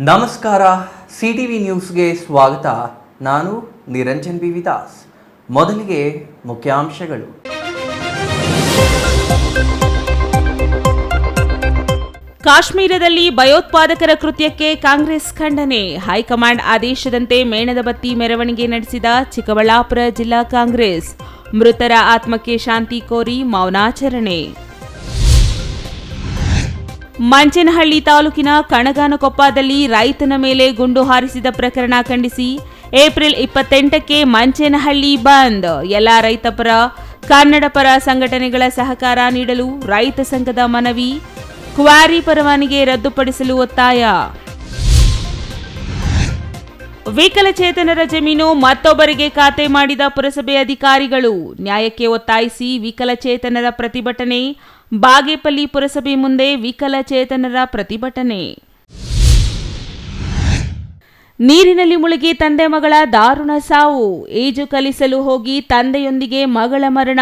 ನಮಸ್ಕಾರ, ಸಿಟಿವಿ ನ್ಯೂಸ್ಗೆ ಸ್ವಾಗತ. ನಾನು ನಿರಂಜನ್ ಬಿ ವಿದಾಸ್. ಮೊದಲಿಗೆ ಮುಖ್ಯಾಂಶಗಳು. ಕಾಶ್ಮೀರದಲ್ಲಿ ಭಯೋತ್ಪಾದಕರ ಕೃತ್ಯಕ್ಕೆ ಕಾಂಗ್ರೆಸ್ ಖಂಡನೆ. ಹೈಕಮಾಂಡ್ ಆದೇಶದಂತೆ ಮೇಣದ ಬತ್ತಿ ಮೆರವಣಿಗೆ ನಡೆಸಿದ ಚಿಕ್ಕಬಳ್ಳಾಪುರ ಜಿಲ್ಲಾ ಕಾಂಗ್ರೆಸ್. ಮೃತರ ಆತ್ಮಕ್ಕೆ ಶಾಂತಿ ಕೋರಿ ಮೌನಾಚರಣೆ. ಮಂಚನಹಳ್ಳಿ ತಾಲೂಕಿನ ಕಣಗಾನಕೊಪ್ಪದಲ್ಲಿ ರೈತನ ಮೇಲೆ ಗುಂಡು ಹಾರಿಸಿದ ಪ್ರಕರಣ ಖಂಡಿಸಿ ಏಪ್ರಿಲ್ 28ಕ್ಕೆ ಮಂಚನಹಳ್ಳಿ ಬಂದ್. ಎಲ್ಲ ರೈತಪರ ಕನ್ನಡಪರ ಸಂಘಟನೆಗಳ ಸಹಕಾರ ನೀಡಲು ರೈತ ಸಂಘದ ಮನವಿ. ಕ್ವಾರಿ ಪರವಾನಗಿ ರದ್ದುಪಡಿಸಲು ಒತ್ತಾಯ. ವಿಕಲಚೇತನರ ಜಮೀನು ಮತ್ತೊಬ್ಬರಿಗೆ ಖಾತೆ ಮಾಡಿದ ಪುರಸಭೆ ಅಧಿಕಾರಿಗಳು. ನ್ಯಾಯಕ್ಕೆ ಒತ್ತಾಯಿಸಿ ವಿಕಲಚೇತನರ ಪ್ರತಿಭಟನೆ. ಬಾಗೇಪಲ್ಲಿ ಪುರಸಭೆ ಮುಂದೆ ವಿಕಲಚೇತನರ ಪ್ರತಿಭಟನೆ. ನೀರಿನಲ್ಲಿ ಮುಳುಗಿ ತಂದೆ ಮಗಳ ದಾರುಣ ಸಾವು. ಈಜು ಕಲಿಸಲು ಹೋಗಿ ತಂದೆಯೊಂದಿಗೆ ಮಗಳ ಮರಣ.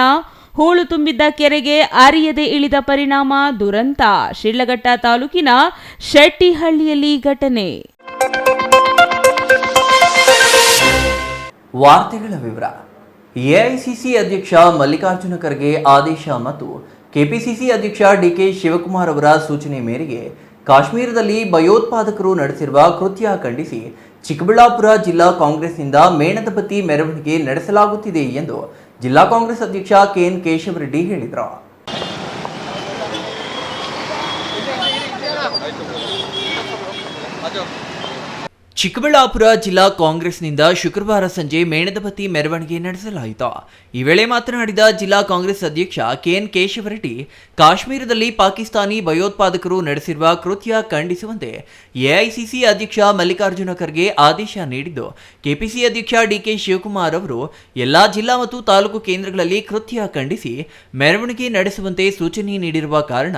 ಹೂಳು ತುಂಬಿದ್ದ ಕೆರೆಗೆ ಅರಿಯದೆ ಇಳಿದ ಪರಿಣಾಮ ದುರಂತ. ಶಿಡ್ಲಘಟ್ಟ ತಾಲೂಕಿನ ಶೆಟ್ಟಿಹಳ್ಳಿಯಲ್ಲಿ ಘಟನೆ. ವಾರ್ತೆಗಳ ವಿವರ. ಎಐಸಿಸಿ ಅಧ್ಯಕ್ಷ ಮಲ್ಲಿಕಾರ್ಜುನ ಖರ್ಗೆ ಆದೇಶ ಮತ್ತು ಕೆಪಿಸಿಸಿ ಅಧ್ಯಕ್ಷ ಡಿಕೆ ಶಿವಕುಮಾರ್ ಅವರ ಸೂಚನೆ ಮೇರೆಗೆ ಕಾಶ್ಮೀರದಲ್ಲಿ ಭಯೋತ್ಪಾದಕರು ನಡೆಸಿರುವ ಕೃತ್ಯ ಖಂಡಿಸಿ ಚಿಕ್ಕಬಳ್ಳಾಪುರ ಜಿಲ್ಲಾ ಕಾಂಗ್ರೆಸ್ನಿಂದ ಮೇಣದ ಬತ್ತಿ ಮೆರವಣಿಗೆ ನಡೆಸಲಾಗುತ್ತಿದೆ ಎಂದು ಜಿಲ್ಲಾ ಕಾಂಗ್ರೆಸ್ ಅಧ್ಯಕ್ಷ ಕೆಎನ್ ಕೇಶವರೆಡ್ಡಿ ಹೇಳಿದರು. ಚಿಕ್ಕಬಳ್ಳಾಪುರ ಜಿಲ್ಲಾ ಕಾಂಗ್ರೆಸ್ನಿಂದ ಶುಕ್ರವಾರ ಸಂಜೆ ಮೇಣದ ಬತ್ತಿ ಮೆರವಣಿಗೆ ನಡೆಸಲಾಯಿತು. ಈ ವೇಳೆ ಮಾತನಾಡಿದ ಜಿಲ್ಲಾ ಕಾಂಗ್ರೆಸ್ ಅಧ್ಯಕ್ಷ ಕೆಎನ್ ಕೇಶವರೆಡ್ಡಿ, ಕಾಶ್ಮೀರದಲ್ಲಿ ಪಾಕಿಸ್ತಾನಿ ಭಯೋತ್ಪಾದಕರು ನಡೆಸಿರುವ ಕೃತ್ಯ ಖಂಡಿಸುವಂತೆ ಎಐಸಿಸಿ ಅಧ್ಯಕ್ಷ ಮಲ್ಲಿಕಾರ್ಜುನ ಖರ್ಗೆ ಆದೇಶ ನೀಡಿದ್ದು, ಕೆಪಿಸಿ ಅಧ್ಯಕ್ಷ ಡಿಕೆ ಶಿವಕುಮಾರ್ ಅವರು ಎಲ್ಲಾ ಜಿಲ್ಲಾ ಮತ್ತು ತಾಲೂಕು ಕೇಂದ್ರಗಳಲ್ಲಿ ಕೃತ್ಯ ಖಂಡಿಸಿ ಮೆರವಣಿಗೆ ನಡೆಸುವಂತೆ ಸೂಚನೆ ನೀಡಿರುವ ಕಾರಣ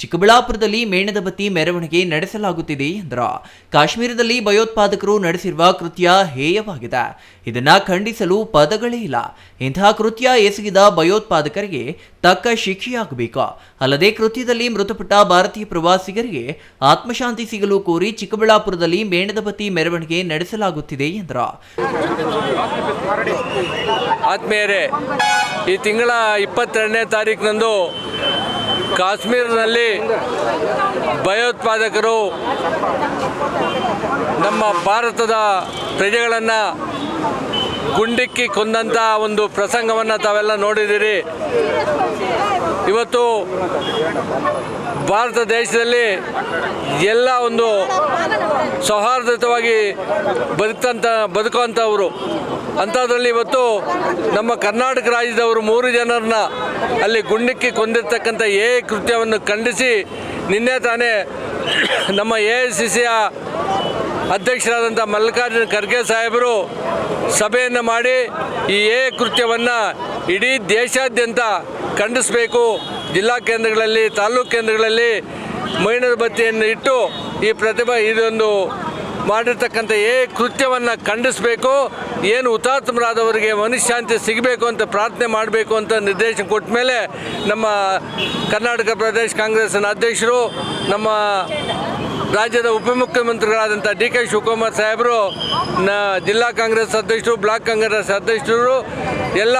ಚಿಕ್ಕಬಳ್ಳಾಪುರದಲ್ಲಿ ಮೇಣದ ಬತ್ತಿ ಮೆರವಣಿಗೆ ನಡೆಸಲಾಗುತ್ತಿದೆ ಎಂದರು. ಕಾಶ್ಮೀರದಲ್ಲಿ ಭಯೋತ್ಪಾದಕರು ನಡೆಸಿರುವ ಕೃತ್ಯ ಹೇಯವಾಗಿದೆ. ಇದನ್ನ ಖಂಡಿಸಲು ಪದಗಳೇ ಇಲ್ಲ. ಇಂತಹ ಕೃತ್ಯ ಎಸಗಿದ ಭಯೋತ್ಪಾದಕರಿಗೆ ತಕ್ಕ ಶಿಕ್ಷೆಯಾಗಬೇಕು. ಅಲ್ಲದೆ ಕೃತ್ಯದಲ್ಲಿ ಮೃತಪಟ್ಟ ಭಾರತೀಯ ಪ್ರವಾಸಿಗರಿಗೆ ಆತ್ಮಶಾಂತಿ ಸಿಗಲು ಕೋರಿ ಚಿಕ್ಕಬಳ್ಳಾಪುರದಲ್ಲಿ ಮೇಣದ ಬತ್ತಿ ಮೆರವಣಿಗೆ ನಡೆಸಲಾಗುತ್ತಿದೆ ಎಂದರು. ಆತ್ಮೀಯರೇ, ಈ ತಿಂಗಳ 22ನೇ ತಾರೀಕಿನಂದು ಕಾಶ್ಮೀರದಲ್ಲಿ ಭಯೋತ್ಪಾದಕರು ನಮ್ಮ ಭಾರತದ ಪ್ರಜೆಗಳನ್ನು ಗುಂಡಿಕ್ಕಿ ಕೊಂದಂಥ ಒಂದು ಪ್ರಸಂಗವನ್ನು ತಾವೆಲ್ಲ ನೋಡಿದ್ದೀರಿ. ಇವತ್ತು ಭಾರತ ದೇಶದಲ್ಲಿ ಎಲ್ಲ ಒಂದು ಸೌಹಾರ್ದಯುತವಾಗಿ ಬದುಕುವಂಥವರು. ಅಂಥದ್ರಲ್ಲಿ ಇವತ್ತು ನಮ್ಮ ಕರ್ನಾಟಕ ರಾಜ್ಯದವರು 3 ಜನರನ್ನ ಅಲ್ಲಿ ಗುಂಡಿಕ್ಕಿ ಕೊಂದಿರ್ತಕ್ಕಂಥ ಕೃತ್ಯವನ್ನು ಖಂಡಿಸಿ ನಿನ್ನೆ ತಾನೇ ನಮ್ಮ ಎಐಸಿಸಿಯ ಅಧ್ಯಕ್ಷರಾದಂಥ ಮಲ್ಲಿಕಾರ್ಜುನ ಖರ್ಗೆ ಸಾಹೇಬರು ಸಭೆಯನ್ನು ಮಾಡಿ ಈ ಕೃತ್ಯವನ್ನು ಇಡೀ ದೇಶಾದ್ಯಂತ ಖಂಡಿಸಬೇಕು. ಜಿಲ್ಲಾ ಕೇಂದ್ರಗಳಲ್ಲಿ, ತಾಲೂಕು ಕೇಂದ್ರಗಳಲ್ಲಿ ಮೇಣದ ಬತ್ತಿಯನ್ನು ಇಟ್ಟು ಈ ಇದೊಂದು ಮಾಡಿರ್ತಕ್ಕಂಥ ಕೃತ್ಯವನ್ನು ಖಂಡಿಸಬೇಕು. ಏನು ಹುತಾತ್ಮರಾದವರಿಗೆ ಮನುಷ್ಯಶಾಂತಿ ಸಿಗಬೇಕು ಅಂತ ಪ್ರಾರ್ಥನೆ ಮಾಡಬೇಕು ಅಂತ ನಿರ್ದೇಶನ ಕೊಟ್ಟ ಮೇಲೆ ನಮ್ಮ ಕರ್ನಾಟಕ ಪ್ರದೇಶ ಕಾಂಗ್ರೆಸ್ನ ಅಧ್ಯಕ್ಷರು, ನಮ್ಮ ರಾಜ್ಯದ ಉಪಮುಖ್ಯಮಂತ್ರಿಗಳಾದಂಥ ಡಿಕೆ ಶಿವಕುಮಾರ್ ಸಾಹೇಬರು, ಜಿಲ್ಲಾ ಕಾಂಗ್ರೆಸ್ ಅಧ್ಯಕ್ಷರು, ಬ್ಲಾಕ್ ಕಾಂಗ್ರೆಸ್ ಅಧ್ಯಕ್ಷರು, ಎಲ್ಲ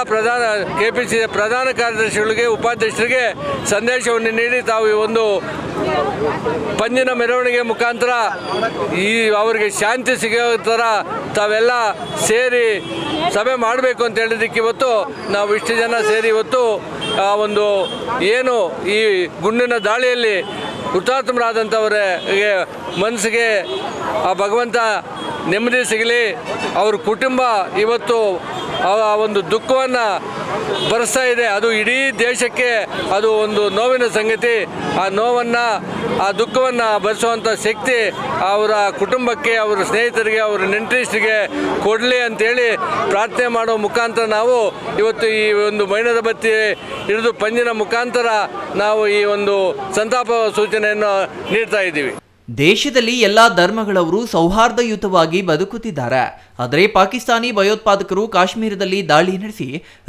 ಕೆಪಿಸಿ ಪ್ರಧಾನ ಕಾರ್ಯದರ್ಶಿಗಳಿಗೆ, ಉಪಾಧ್ಯಕ್ಷರಿಗೆ ಸಂದೇಶವನ್ನು ನೀಡಿ ತಾವು ಈ ಒಂದು ಪಂಜಿನ ಮೆರವಣಿಗೆ ಮುಖಾಂತರ ಅವರಿಗೆ ಶಾಂತಿ ಸಿಗೋ ಥರ ತಾವೆಲ್ಲ ಸೇರಿ ಸಭೆ ಮಾಡಬೇಕು ಅಂತ ಹೇಳಿದ್ದಕ್ಕೆ ಇವತ್ತು ನಾವು ಇಷ್ಟು ಜನ ಸೇರಿ ಇವತ್ತು ಒಂದು ಏನು ಈ ಗುಂಡಿನ ದಾಳಿಯಲ್ಲಿ ಹುತಾತ್ಮರಾದಂಥವರಿಗೆ ಮನಸ್ಸಿಗೆ ಆ ಭಗವಂತ ನೆಮ್ಮದಿ ಸಿಗಲಿ, ಅವ್ರ ಕುಟುಂಬ ಇವತ್ತು ಆ ಒಂದು ದುಃಖವನ್ನು ಬರೆಸ್ತಾ ಇದೆ. ಅದು ಇಡೀ ದೇಶಕ್ಕೆ ಅದು ಒಂದು ನೋವಿನ ಸಂಗತಿ. ಆ ನೋವನ್ನು, ಆ ದುಃಖವನ್ನು ಭರಿಸುವಂಥ ಶಕ್ತಿ ಅವರ ಕುಟುಂಬಕ್ಕೆ, ಅವರ ಸ್ನೇಹಿತರಿಗೆ, ಅವರ ನೆಂಟರಿಷ್ಟರಿಗೆ ಕೊಡಲಿ ಅಂತೇಳಿ ಪ್ರಾರ್ಥನೆ ಮಾಡೋ ಮುಖಾಂತರ ನಾವು ಇವತ್ತು ಈ ಒಂದು ಮೇಣದ ಬತ್ತಿ ಹಿಡಿದು ಪಂಜಿನ ಮುಖಾಂತರ ನಾವು ಈ ಒಂದು ಸಂತಾಪ ಸೂಚನೆಯನ್ನು ನೀಡ್ತಾ ಇದ್ದೀವಿ. ದೇಶದಲ್ಲಿ ಎಲ್ಲಾ ಧರ್ಮಗಳವರು ಸೌಹಾರ್ದಯುತವಾಗಿ ಬದುಕುತ್ತಿದ್ದಾರೆ. ಆದರೆ ಪಾಕಿಸ್ತಾನಿ ಭಯೋತ್ಪಾದಕರು ಕಾಶ್ಮೀರದಲ್ಲಿ ದಾಳಿ ನಡೆಸಿ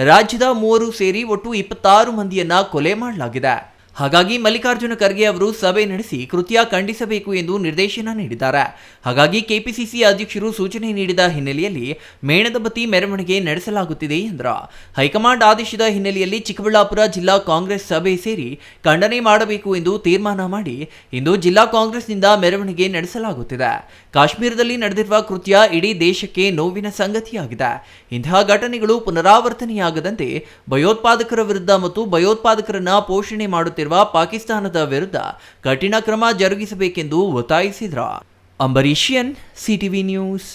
ರಾಜ್ಯದ 3 ಸೇರಿ ಒಟ್ಟು 26 ಮಂದಿಯನ್ನ ಕೊಲೆ ಮಾಡಲಾಗಿದೆ. ಹಾಗಾಗಿ ಮಲ್ಲಿಕಾರ್ಜುನ ಖರ್ಗೆ ಅವರು ಸಭೆ ನಡೆಸಿ ಕೃತ್ಯ ಖಂಡಿಸಬೇಕು ಎಂದು ನಿರ್ದೇಶನ ನೀಡಿದ್ದಾರೆ. ಹಾಗಾಗಿ ಕೆಪಿಸಿಸಿ ಅಧ್ಯಕ್ಷರು ಸೂಚನೆ ನೀಡಿದ ಹಿನ್ನೆಲೆಯಲ್ಲಿ ಮೇಣದ ಬತ್ತಿ ಮೆರವಣಿಗೆ ನಡೆಸಲಾಗುತ್ತಿದೆ ಎಂದರು. ಹೈಕಮಾಂಡ್ ಆದೇಶದ ಹಿನ್ನೆಲೆಯಲ್ಲಿ ಚಿಕ್ಕಬಳ್ಳಾಪುರ ಜಿಲ್ಲಾ ಕಾಂಗ್ರೆಸ್ ಸಭೆ ಸೇರಿ ಖಂಡನೆ ಮಾಡಬೇಕು ಎಂದು ತೀರ್ಮಾನ ಮಾಡಿ ಇಂದು ಜಿಲ್ಲಾ ಕಾಂಗ್ರೆಸ್ನಿಂದ ಮೆರವಣಿಗೆ ನಡೆಸಲಾಗುತ್ತಿದೆ. ಕಾಶ್ಮೀರದಲ್ಲಿ ನಡೆದಿರುವ ಕೃತ್ಯ ಇಡೀ ದೇಶಕ್ಕೆ ನೋವಿನ ಸಂಗತಿಯಾಗಿದೆ. ಇಂತಹ ಘಟನೆಗಳು ಪುನರಾವರ್ತನೆಯಾಗದಂತೆ ಭಯೋತ್ಪಾದಕರ ವಿರುದ್ಧ ಮತ್ತು ಭಯೋತ್ಪಾದಕರನ್ನ ಪೋಷಣೆ ಮಾಡುತ್ತಿರುವ ಪಾಕಿಸ್ತಾನದ ವಿರುದ್ಧ ಕಠಿಣ ಕ್ರಮ ಜರುಗಿಸಬೇಕೆಂದು ಒತ್ತಾಯಿಸಿದರು. ಅಂಬರೀಷಿಯನ್, ಸಿಟಿವಿ ನ್ಯೂಸ್,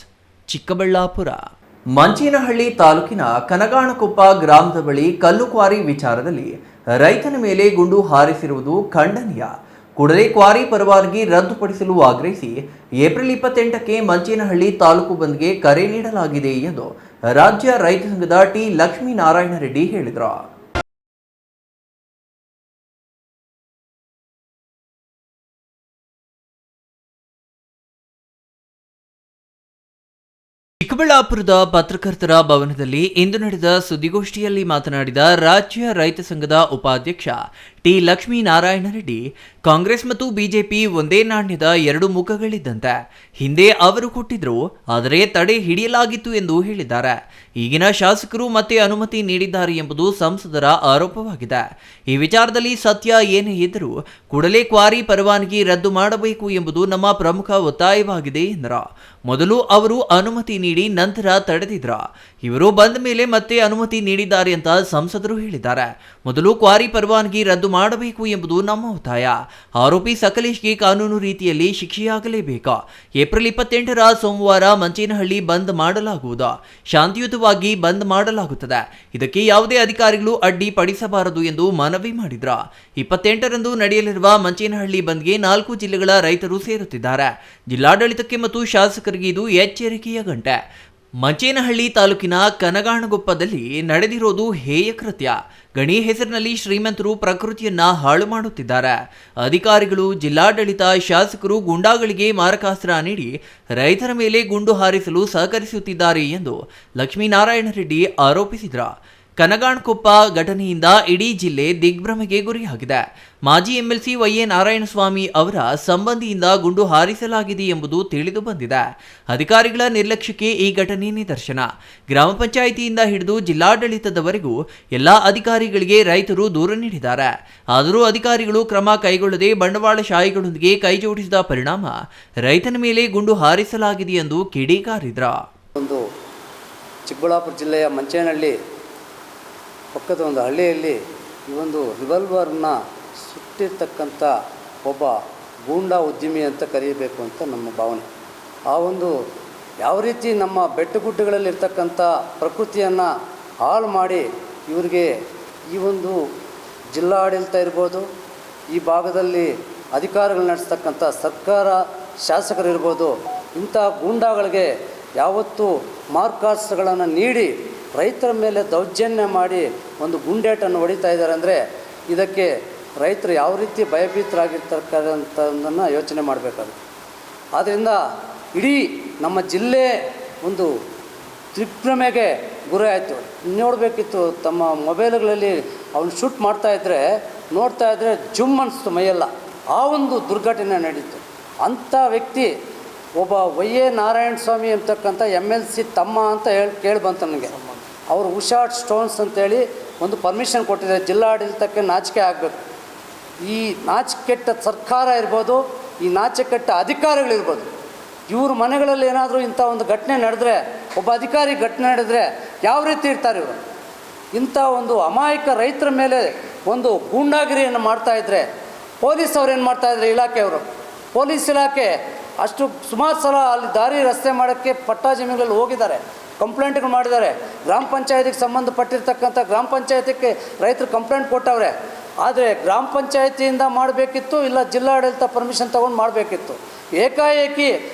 ಚಿಕ್ಕಬಳ್ಳಾಪುರ. ಮಂಚೇನಹಳ್ಳಿ ತಾಲೂಕಿನ ಕನಗಾಣಕೊಪ್ಪ ಗ್ರಾಮದ ಬಳಿ ಕಲ್ಲು ಕ್ವಾರಿ ವಿಚಾರದಲ್ಲಿ ರೈತನ ಮೇಲೆ ಗುಂಡು ಹಾರಿಸಿರುವುದು ಖಂಡನೀಯ. ಕೂಡಲೇ ಕ್ವಾರಿ ಪರವಾನಗಿ ರದ್ದುಪಡಿಸಲು ಆಗ್ರಹಿಸಿ ಏಪ್ರಿಲ್ 28ಕ್ಕೆ ಮಂಚೇನಹಳ್ಳಿ ತಾಲೂಕು ಬಂದ್ಗೆ ಕರೆ ನೀಡಲಾಗಿದೆ ಎಂದು ರಾಜ್ಯ ರೈತ ಸಂಘದ ಟಿ ಲಕ್ಷ್ಮೀನಾರಾಯಣ ರೆಡ್ಡಿ ಹೇಳಿದರು. ಚಿಕ್ಕಬಳ್ಳಾಪುರದ ಪತ್ರಕರ್ತರ ಭವನದಲ್ಲಿ ಇಂದು ನಡೆದ ಸುದ್ದಿಗೋಷ್ಠಿಯಲ್ಲಿ ಮಾತನಾಡಿದ ರಾಜ್ಯ ರೈತ ಸಂಘದ ಉಪಾಧ್ಯಕ್ಷ ಟಿ ಲಕ್ಷ್ಮೀನಾರಾಯಣ ರೆಡ್ಡಿ, ಕಾಂಗ್ರೆಸ್ ಮತ್ತು ಬಿಜೆಪಿ ಒಂದೇ ನಾಣ್ಯದ ಎರಡು ಮುಖಗಳಿದ್ದಂತೆ. ಹಿಂದೆ ಅವರು ಕೊಟ್ಟಿದ್ರು, ಆದರೆ ತಡೆ ಹಿಡಿಯಲಾಗಿತ್ತು ಎಂದು ಹೇಳಿದ್ದಾರೆ. ಈಗಿನ ಶಾಸಕರು ಮತ್ತೆ ಅನುಮತಿ ನೀಡಿದ್ದಾರೆ ಎಂಬುದು ಸಂಸದರ ಆರೋಪವಾಗಿದೆ. ಈ ವಿಚಾರದಲ್ಲಿ ಸತ್ಯ ಏನೇ ಇದ್ದರೂ ಕೂಡಲೇ ಕ್ವಾರಿ ಪರವಾನಗಿ ರದ್ದು ಮಾಡಬೇಕು ಎಂಬುದು ನಮ್ಮ ಪ್ರಮುಖ ಒತ್ತಾಯವಾಗಿದೆ ಎಂದರು. ಮೊದಲು ಅವರು ಅನುಮತಿ ನೀಡಿ ನಂತರ ತಡೆದಿದ್ರ. ಇವರು ಬಂದ ಮೇಲೆ ಮತ್ತೆ ಅನುಮತಿ ನೀಡಿದ್ದಾರೆ ಅಂತ ಸಂಸದರು ಹೇಳಿದ್ದಾರೆ. ಮೊದಲು ಕ್ವಾರಿ ಪರವಾನಗಿ ರದ್ದು ಮಾಡಬೇಕು ಎಂಬುದು ನಮ್ಮ ಒತ್ತಾಯ. ಆರೋಪಿ ಸಕಲೇಶ್ಗೆ ಕಾನೂನು ರೀತಿಯಲ್ಲಿ ಶಿಕ್ಷೆಯಾಗಲೇಬೇಕು. ಏಪ್ರಿಲ್ 28ರ ಸೋಮವಾರ ಮಂಚೇನಹಳ್ಳಿ ಬಂದ್ ಮಾಡಲಾಗುವುದು. ಶಾಂತಿಯುತವಾಗಿ ಬಂದ್ ಮಾಡಲಾಗುತ್ತದೆ. ಇದಕ್ಕೆ ಯಾವುದೇ ಅಧಿಕಾರಿಗಳು ಅಡ್ಡಿ ಪಡಿಸಬಾರದು ಎಂದು ಮನವಿ ಮಾಡಿದ್ರು. 28ರಂದು ನಡೆಯಲಿರುವ ಮಂಚೇನಹಳ್ಳಿ ಬಂದ್ಗೆ 4 ಜಿಲ್ಲೆಗಳ ರೈತರು ಸೇರುತ್ತಿದ್ದಾರೆ. ಜಿಲ್ಲಾಡಳಿತಕ್ಕೆ ಮತ್ತು ಶಾಸಕರಿಗೆ ಇದು ಎಚ್ಚರಿಕೆಯ ಗಂಟೆ. ಮಂಚೇನಹಳ್ಳಿ ತಾಲೂಕಿನ ಕನಗಾಣಗೊಪ್ಪದಲ್ಲಿ ನಡೆದಿರೋದು ಹೇಯ ಕೃತ್ಯ. ಗಣಿ ಹೆಸರಿನಲ್ಲಿ ಶ್ರೀಮಂತರು ಪ್ರಕೃತಿಯನ್ನ ಹಾಳು ಮಾಡುತ್ತಿದ್ದಾರೆ. ಅಧಿಕಾರಿಗಳು, ಜಿಲ್ಲಾಡಳಿತ, ಶಾಸಕರು ಗೂಂಡಾಗಳಿಗೆ ಮಾರಕಾಸ್ತ್ರ ನೀಡಿ ರೈತರ ಮೇಲೆ ಗುಂಡು ಹಾರಿಸಲು ಸಹಕರಿಸುತ್ತಿದ್ದಾರೆ ಎಂದು ಲಕ್ಷ್ಮೀನಾರಾಯಣ ರೆಡ್ಡಿ ಆರೋಪಿಸಿದರು. ಕನಗಾಣಕೊಪ್ಪ ಘಟನೆಯಿಂದ ಇಡೀ ಜಿಲ್ಲೆ ದಿಗ್ಭ್ರಮೆಗೆ ಗುರಿಯಾಗಿದೆ. ಮಾಜಿ ಎಂಎಲ್ಸಿ ವೈ.ಎ. ನಾರಾಯಣಸ್ವಾಮಿ ಅವರ ಸಂಬಂಧಿಯಿಂದ ಗುಂಡು ಹಾರಿಸಲಾಗಿದೆ ಎಂಬುದು ತಿಳಿದು ಬಂದಿದೆ. ಅಧಿಕಾರಿಗಳ ನಿರ್ಲಕ್ಷ್ಯಕ್ಕೆ ಈ ಘಟನೆ ನಿದರ್ಶನ. ಗ್ರಾಮ ಪಂಚಾಯಿತಿಯಿಂದ ಹಿಡಿದು ಜಿಲ್ಲಾಡಳಿತದವರೆಗೂ ಎಲ್ಲ ಅಧಿಕಾರಿಗಳಿಗೆ ರೈತರು ದೂರು ನೀಡಿದ್ದಾರೆ. ಆದರೂ ಅಧಿಕಾರಿಗಳು ಕ್ರಮ ಕೈಗೊಳ್ಳದೆ ಬಂಡವಾಳಶಾಹಿಗಳೊಂದಿಗೆ ಕೈಜೋಡಿಸಿದ ಪರಿಣಾಮ ರೈತನ ಮೇಲೆ ಗುಂಡು ಹಾರಿಸಲಾಗಿದೆ ಎಂದು ಕಿಡಿಕಾರಿದ್ರು. ಒಂದು ಚಿಕ್ಕಬಳ್ಳಾಪುರ ಜಿಲ್ಲೆಯ ಮಂಚೇನಹಳ್ಳಿ ಪಕ್ಕದ ಒಂದು ಹಳ್ಳಿಯಲ್ಲಿ ಈ ಒಂದು ರಿವಾಲ್ವರ್ನ ಸುಟ್ಟಿರ್ತಕ್ಕಂಥ ಒಬ್ಬ ಗೂಂಡಾ ಉದ್ಯಮಿ ಅಂತ ಕರೀಬೇಕು ಅಂತ ನಮ್ಮ ಭಾವನೆ. ಆ ಒಂದು ಯಾವ ರೀತಿ ನಮ್ಮ ಬೆಟ್ಟಗುಡ್ಡಗಳಲ್ಲಿರ್ತಕ್ಕಂಥ ಪ್ರಕೃತಿಯನ್ನು ಹಾಳು ಮಾಡಿ ಇವರಿಗೆ ಈ ಒಂದು ಜಿಲ್ಲಾಡಳಿತ ಇರ್ಬೋದು, ಈ ಭಾಗದಲ್ಲಿ ಅಧಿಕಾರಿಗಳು ನಡೆಸ್ತಕ್ಕಂಥ ಸರ್ಕಾರ ಶಾಸಕರು ಇರ್ಬೋದು, ಇಂಥ ಗೂಂಡಾಗಳಿಗೆ ಯಾವತ್ತೂ ಮಾರ್ಕಾಸ್ತ್ರಗಳನ್ನು ನೀಡಿ ರೈತರ ಮೇಲೆ ದೌರ್ಜನ್ಯ ಮಾಡಿ ಒಂದು ಗುಂಡೇಟನ್ನು ಹೊಡಿತಾ ಇದ್ದಾರೆ. ಅಂದರೆ ಇದಕ್ಕೆ ರೈತರು ಯಾವ ರೀತಿ ಭಯಭೀತರಾಗಿರ್ತಕ್ಕಂಥದ್ದನ್ನು ಯೋಚನೆ ಮಾಡಬೇಕಾಗುತ್ತೆ. ಆದ್ದರಿಂದ ಇಡೀ ನಮ್ಮ ಜಿಲ್ಲೆ ಒಂದು ದಿಗ್ಭ್ರಮೆಗೆ ಗುರಿ ಆಯಿತು. ನೋಡಬೇಕಿತ್ತು, ತಮ್ಮ ಮೊಬೈಲ್ಗಳಲ್ಲಿ ಅವನು ಶೂಟ್ ಮಾಡ್ತಾಯಿದ್ರೆ ನೋಡ್ತಾ ಇದ್ದರೆ ಜುಮ್ ಅನಿಸ್ತು ಮೈಯೆಲ್ಲ. ಆ ಒಂದು ದುರ್ಘಟನೆ ನಡೀತು. ಅಂಥ ವ್ಯಕ್ತಿ ಒಬ್ಬ ವೈ.ಎ. ನಾರಾಯಣಸ್ವಾಮಿ ಅಂತಕ್ಕಂಥ MLC ತಮ್ಮ ಅಂತ ಕೇಳಿ ಬಂತು ನನಗೆ. ಅವರು ಉಷಾ ಸ್ಟೋನ್ಸ್ ಅಂತೇಳಿ ಒಂದು ಪರ್ಮಿಷನ್ ಕೊಟ್ಟಿದ್ದಾರೆ. ಜಿಲ್ಲಾಡಳಿತಕ್ಕೆ ನಾಚಿಕೆ ಆಗಬೇಕು. ಈ ನಾಚಿಕೆಟ್ಟ ಸರ್ಕಾರ ಇರ್ಬೋದು, ಈ ನಾಚಿಕೆಟ್ಟ ಅಧಿಕಾರಿಗಳಿರ್ಬೋದು, ಇವ್ರ ಮನೆಗಳಲ್ಲಿ ಏನಾದರೂ ಇಂಥ ಒಂದು ಘಟನೆ ನಡೆದ್ರೆ, ಒಬ್ಬ ಅಧಿಕಾರಿ ಘಟನೆ ನಡೆದ್ರೆ ಯಾವ ರೀತಿ ಇರ್ತಾರೆ ಇವರು? ಇಂಥ ಒಂದು ಅಮಾಯಕ ರೈತರ ಮೇಲೆ ಒಂದು ಗೂಂಡಾಗಿರಿಯನ್ನು ಮಾಡ್ತಾಯಿದ್ರೆ ಪೊಲೀಸ್ ಅವ್ರು ಏನು ಮಾಡ್ತಾಯಿದ್ರೆ, ಇಲಾಖೆಯವರು, ಪೊಲೀಸ್ ಇಲಾಖೆ ಅಷ್ಟು ಸುಮಾರು ಸಲ ಅಲ್ಲಿ ದಾರಿ ರಸ್ತೆ ಮಾಡೋಕ್ಕೆ ಪಟ್ಟಾ ಜಮೀನುಗಳಲ್ಲಿ ಹೋಗಿದ್ದಾರೆ, ಕಂಪ್ಲೇಂಟ್ಗಳು ಮಾಡಿದ್ದಾರೆ. ಗ್ರಾಮ ಪಂಚಾಯತಿಗೆ ಸಂಬಂಧಪಟ್ಟಿರ್ತಕ್ಕಂಥ ಗ್ರಾಮ ಪಂಚಾಯತಿಗೆ ರೈತರು ಕಂಪ್ಲೇಂಟ್ ಕೊಟ್ಟವ್ರೆ. ಆದರೆ ಗ್ರಾಮ ಪಂಚಾಯತಿಯಿಂದ ಮಾಡಬೇಕಿತ್ತು, ಇಲ್ಲ ಜಿಲ್ಲಾಡಳಿತ ಪರ್ಮಿಷನ್ ತೊಗೊಂಡು ಮಾಡಬೇಕಿತ್ತು. ಏಕಾಏಕಿ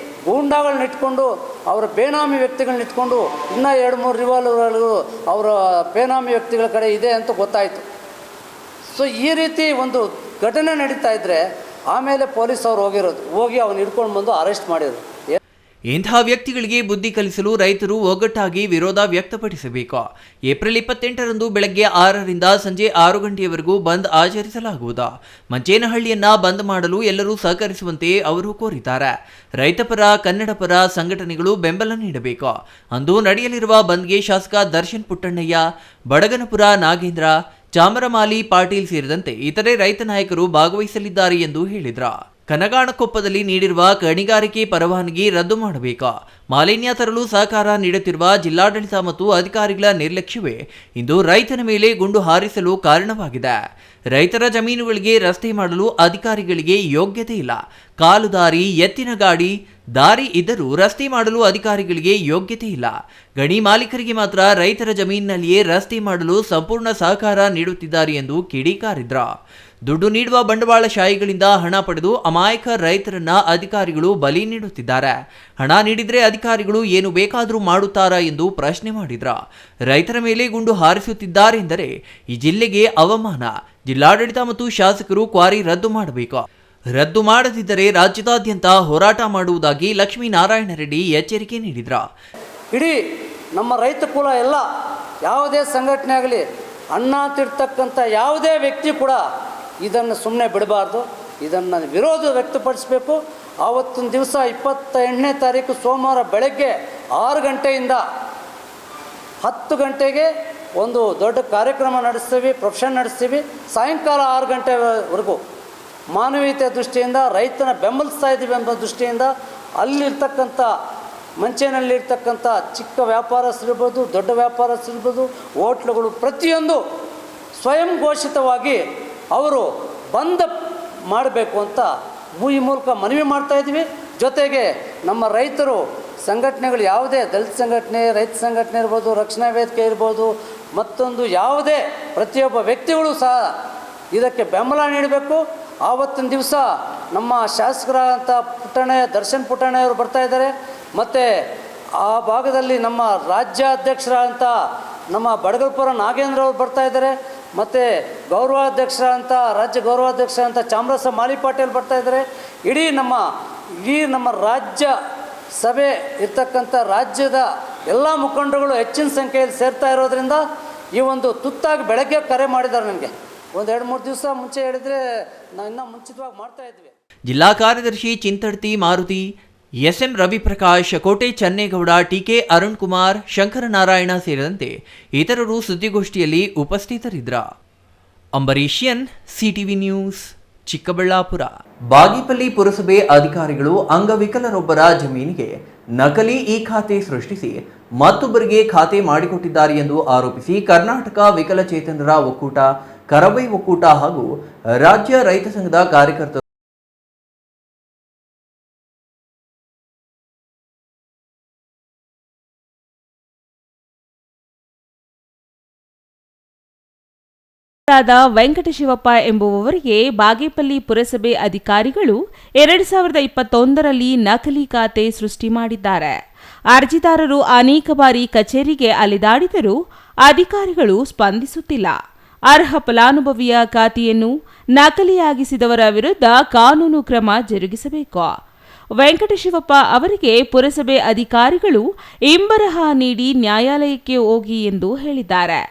ಗೂಂಡಾಗಳನ್ನ ಇಟ್ಕೊಂಡು, ಅವರ ಬೇನಾಮಿ ವ್ಯಕ್ತಿಗಳನ್ನ ಇಟ್ಕೊಂಡು ಇನ್ನೂ 2-3 ರಿವಾಲ್ವರ್ಗಳು ಅವರ ಬೇನಾಮಿ ವ್ಯಕ್ತಿಗಳ ಕಡೆ ಇದೆ ಅಂತ ಗೊತ್ತಾಯಿತು. ಸೊ ಈ ರೀತಿ ಒಂದು ಘಟನೆ ನಡೀತಾ ಇದ್ದರೆ ಆಮೇಲೆ ಪೊಲೀಸ್ ಅವ್ರು ಹೋಗಿ ಅವನು ಹಿಡ್ಕೊಂಡು ಬಂದು ಅರೆಸ್ಟ್ ಮಾಡಿದರು. ಇಂತಹ ವ್ಯಕ್ತಿಗಳಿಗೆ ಬುದ್ಧಿ ಕಲಿಸಲು ರೈತರು ಒಗ್ಗಟ್ಟಾಗಿ ವಿರೋಧ ವ್ಯಕ್ತಪಡಿಸಬೇಕು. ಏಪ್ರಿಲ್ 28ರಂದು ಬೆಳಗ್ಗೆ 6ರಿಂದ ಸಂಜೆ 6 ಗಂಟೆಯವರೆಗೂ ಬಂದ್ ಆಚರಿಸಲಾಗುವುದು. ಮಂಚೇನಹಳ್ಳಿಯನ್ನ ಬಂದ್ ಮಾಡಲು ಎಲ್ಲರೂ ಸಹಕರಿಸುವಂತೆ ಅವರು ಕೋರಿದ್ದಾರೆ. ರೈತಪರ, ಕನ್ನಡಪರ ಸಂಘಟನೆಗಳು ಬೆಂಬಲ ನೀಡಬೇಕು. ಅಂದು ನಡೆಯಲಿರುವ ಬಂದ್ಗೆ ಶಾಸಕ ದರ್ಶನ್ ಪುಟ್ಟಣ್ಣಯ್ಯ, ಬಡಗನಪುರ ನಾಗೇಂದ್ರ, ಚಾಮರಮಾಲಿ ಪಾಟೀಲ್ ಸೇರಿದಂತೆ ಇತರೆ ರೈತ ನಾಯಕರು ಭಾಗವಹಿಸಲಿದ್ದಾರೆ ಎಂದು ಹೇಳಿದರು. ಕನಗಾಣಕೊಪ್ಪದಲ್ಲಿ ನೀಡಿರುವ ಗಣಿಗಾರಿಕೆ ಪರವಾನಗಿ ರದ್ದು ಮಾಡಬೇಕು. ಮಾಲಿನ್ಯ ತರಲು ಸಹಕಾರ ನೀಡುತ್ತಿರುವ ಜಿಲ್ಲಾಡಳಿತ ಮತ್ತು ಅಧಿಕಾರಿಗಳ ನಿರ್ಲಕ್ಷ್ಯವೇ ಇಂದು ರೈತನ ಮೇಲೆ ಗುಂಡು ಹಾರಿಸಲು ಕಾರಣವಾಗಿದೆ. ರೈತರ ಜಮೀನುಗಳಿಗೆ ರಸ್ತೆ ಮಾಡಲು ಅಧಿಕಾರಿಗಳಿಗೆ ಯೋಗ್ಯತೆ ಇಲ್ಲ. ಕಾಲು ದಾರಿ, ಎತ್ತಿನ ಗಾಡಿ ದಾರಿ ಇದ್ದರೂ ರಸ್ತೆ ಮಾಡಲು ಅಧಿಕಾರಿಗಳಿಗೆ ಯೋಗ್ಯತೆ ಇಲ್ಲ. ಗಣಿ ಮಾಲೀಕರಿಗೆ ಮಾತ್ರ ರೈತರ ಜಮೀನಿನಲ್ಲಿಯೇ ರಸ್ತೆ ಮಾಡಲು ಸಂಪೂರ್ಣ ಸಹಕಾರ ನೀಡುತ್ತಿದ್ದಾರೆ ಎಂದು ಕಿಡಿಕಾರಿದ್ರು. ದುಡ್ಡು ನೀಡುವ ಬಂಡವಾಳಶಾಹಿಗಳಿಂದ ಹಣ ಪಡೆದು ಅಮಾಯಕ ರೈತರನ್ನ ಅಧಿಕಾರಿಗಳು ಬಲಿ ನೀಡುತ್ತಿದ್ದಾರೆ. ಹಣ ನೀಡಿದ್ರೆ ಅಧಿಕಾರಿಗಳು ಏನು ಬೇಕಾದರೂ ಮಾಡುತ್ತಾರಾ ಎಂದು ಪ್ರಶ್ನೆ ಮಾಡಿದ್ರ. ರೈತರ ಮೇಲೆ ಗುಂಡು ಹಾರಿಸುತ್ತಿದ್ದಾರೆ ಎಂದರೆ ಈ ಜಿಲ್ಲೆಗೆ ಅವಮಾನ. ಜಿಲ್ಲಾಡಳಿತ ಮತ್ತು ಶಾಸಕರು ಕ್ವಾರಿ ರದ್ದು ಮಾಡಬೇಕು. ರದ್ದು ಮಾಡದಿದ್ದರೆ ರಾಜ್ಯದಾದ್ಯಂತ ಹೋರಾಟ ಮಾಡುವುದಾಗಿ ಲಕ್ಷ್ಮೀನಾರಾಯಣ ರೆಡ್ಡಿ ಎಚ್ಚರಿಕೆ ನೀಡಿದ್ರ. ಇಡೀ ನಮ್ಮ ರೈತ ಕುಲ ಎಲ್ಲ ಯಾವುದೇ ಸಂಘಟನೆ ಆಗಲಿ, ಅನ್ನ ತಿರ್ತಕ್ಕಂಥ ಯಾವುದೇ ವ್ಯಕ್ತಿ ಕೂಡ ಇದನ್ನು ಸುಮ್ಮನೆ ಬಿಡಬಾರ್ದು. ಇದನ್ನು ವಿರೋಧ ವ್ಯಕ್ತಪಡಿಸಬೇಕು. ಆವತ್ತಿನ ದಿವಸ 28ನೇ ತಾರೀಕು ಸೋಮವಾರ ಬೆಳಗ್ಗೆ 6 ಗಂಟೆಯಿಂದ 10 ಗಂಟೆಗೆ ಒಂದು ದೊಡ್ಡ ಕಾರ್ಯಕ್ರಮ ನಡೆಸ್ತೀವಿ, ಪ್ರೊಫೆಷನ್ ನಡೆಸ್ತೀವಿ. ಸಾಯಂಕಾಲ 6 ಗಂಟೆವರೆಗೂ ಮಾನವೀಯತೆ ದೃಷ್ಟಿಯಿಂದ ರೈತನ ಬೆಂಬಲಿಸ್ತಾ ಇದ್ದೀವಿ ಎಂಬ ದೃಷ್ಟಿಯಿಂದ ಅಲ್ಲಿರ್ತಕ್ಕಂಥ ಮಂಚೇನಲ್ಲಿರ್ತಕ್ಕಂಥ ಚಿಕ್ಕ ವ್ಯಾಪಾರಸ್ಥರಿರ್ಬೋದು, ದೊಡ್ಡ ವ್ಯಾಪಾರಸ್ಥರಿರ್ಬೋದು, ಹೋಟ್ಲುಗಳು ಪ್ರತಿಯೊಂದು ಸ್ವಯಂ ಘೋಷಿತವಾಗಿ ಅವರು ಬಂದ್ ಮಾಡಬೇಕು ಅಂತ ಈ ಮೂಲಕ ಮನವಿ ಮಾಡ್ತಾಯಿದ್ವಿ. ಜೊತೆಗೆ ನಮ್ಮ ರೈತರು ಸಂಘಟನೆಗಳು ಯಾವುದೇ ದಲಿತ ಸಂಘಟನೆ, ರೈತ ಸಂಘಟನೆ ಇರ್ಬೋದು, ರಕ್ಷಣಾ ವೇದಿಕೆ ಇರ್ಬೋದು, ಮತ್ತೊಂದು ಯಾವುದೇ ಪ್ರತಿಯೊಬ್ಬ ವ್ಯಕ್ತಿಗಳು ಸಹ ಇದಕ್ಕೆ ಬೆಂಬಲ ನೀಡಬೇಕು. ಆವತ್ತಿನ ದಿವಸ ನಮ್ಮ ಶಾಸಕರಾದಂಥ ದರ್ಶನ್ ಪುಟ್ಟಣ್ಣಯ್ಯವರು ಬರ್ತಾಯಿದ್ದಾರೆ. ಮತ್ತು ಆ ಭಾಗದಲ್ಲಿ ನಮ್ಮ ರಾಜ್ಯಾಧ್ಯಕ್ಷರಾದಂಥ ನಮ್ಮ ಬಡಗಲ್ಪುರ ನಾಗೇಂದ್ರ ಅವರು ಬರ್ತಾಯಿದ್ದಾರೆ. ಮತ್ತು ರಾಜ್ಯ ಗೌರವಾಧ್ಯಕ್ಷರಾದಂಥ ಚಾಮರಮಾಲಿ ಪಾಟೀಲ್ ಬರ್ತಾಯಿದ್ದಾರೆ. ಇಡೀ ನಮ್ಮ ರಾಜ್ಯ ಸಭೆ ಇರ್ತಕ್ಕಂಥ ರಾಜ್ಯದ ಎಲ್ಲ ಮುಖಂಡರುಗಳು ಹೆಚ್ಚಿನ ಸಂಖ್ಯೆಯಲ್ಲಿ ಸೇರ್ತಾ ಇರೋದ್ರಿಂದ ಈ ಒಂದು ತುತ್ತಾಗಿ ಬೆಳಗ್ಗೆ ಕರೆ ಮಾಡಿದ್ದಾರೆ. ನನಗೆ ಒಂದು 2-3 ದಿವಸ ಮುಂಚೆ ಹೇಳಿದರೆ ನಾವು ಇನ್ನೂ ಮುಂಚಿತವಾಗಿ ಮಾಡ್ತಾ ಇದ್ವಿ. ಜಿಲ್ಲಾ ಕಾರ್ಯದರ್ಶಿ ಚಿಂತಡ್ತಿ ಮಾರುತಿ, ಎಸ್ಎಂ ರವಿಪ್ರಕಾಶ್, ಕೋಟೆ ಚನ್ನೇಗೌಡ, ಟಿಕೆ ಅರುಣ್ ಕುಮಾರ್, ಶಂಕರನಾರಾಯಣ ಸೇರಿದಂತೆ ಇತರರು ಸುದ್ದಿಗೋಷ್ಠಿಯಲ್ಲಿ ಉಪಸ್ಥಿತರಿದ್ದರು. ಅಂಬರೀಷಿಯನ್, ಸಿಟಿವಿ ನ್ಯೂಸ್, ಚಿಕ್ಕಬಳ್ಳಾಪುರ. ಬಾಗೇಪಲ್ಲಿ ಪುರಸಭೆ ಅಧಿಕಾರಿಗಳು ಅಂಗವಿಕಲರೊಬ್ಬರ ಜಮೀನಿಗೆ ನಕಲಿ ಖಾತೆ ಸೃಷ್ಟಿಸಿ ಮತ್ತೊಬ್ಬರಿಗೆ ಖಾತೆ ಮಾಡಿಕೊಟ್ಟಿದ್ದಾರೆ ಎಂದು ಆರೋಪಿಸಿ ಕರ್ನಾಟಕ ವಿಕಲಚೇತನರ ಒಕ್ಕೂಟ, ಕರವೈ ಒಕ್ಕೂಟ ಹಾಗೂ ರಾಜ್ಯ ರೈತ ಸಂಘದ ಕಾರ್ಯಕರ್ತರು ವೆಂಕಟಶಿವಪ್ಪ ಎಂಬುವವರಿಗೆ ಬಾಗೇಪಲ್ಲಿ ಪುರಸಭೆ ಅಧಿಕಾರಿಗಳು 2021ರಲ್ಲಿ ನಕಲಿ ಖಾತೆ ಸೃಷ್ಟಿ ಮಾಡಿದ್ದಾರೆ. ಅರ್ಜಿದಾರರು ಅನೇಕ ಬಾರಿ ಕಚೇರಿಗೆ ಅಲೆದಾಡಿದರೂ ಅಧಿಕಾರಿಗಳು ಸ್ಪಂದಿಸುತ್ತಿಲ್ಲ. ಅರ್ಹ ಫಲಾನುಭವಿಯ ಖಾತೆಯನ್ನು ನಕಲಿಯಾಗಿಸಿದವರ ವಿರುದ್ಧ ಕಾನೂನು ಕ್ರಮ ಜರುಗಿಸಬೇಕು. ವೆಂಕಟಶಿವಪ್ಪ ಅವರಿಗೆ ಪುರಸಭೆ ಅಧಿಕಾರಿಗಳು ಇಂಬರಹ ನೀಡಿ ನ್ಯಾಯಾಲಯಕ್ಕೆ ಹೋಗಿ ಎಂದು ಹೇಳಿದ್ದಾರೆ.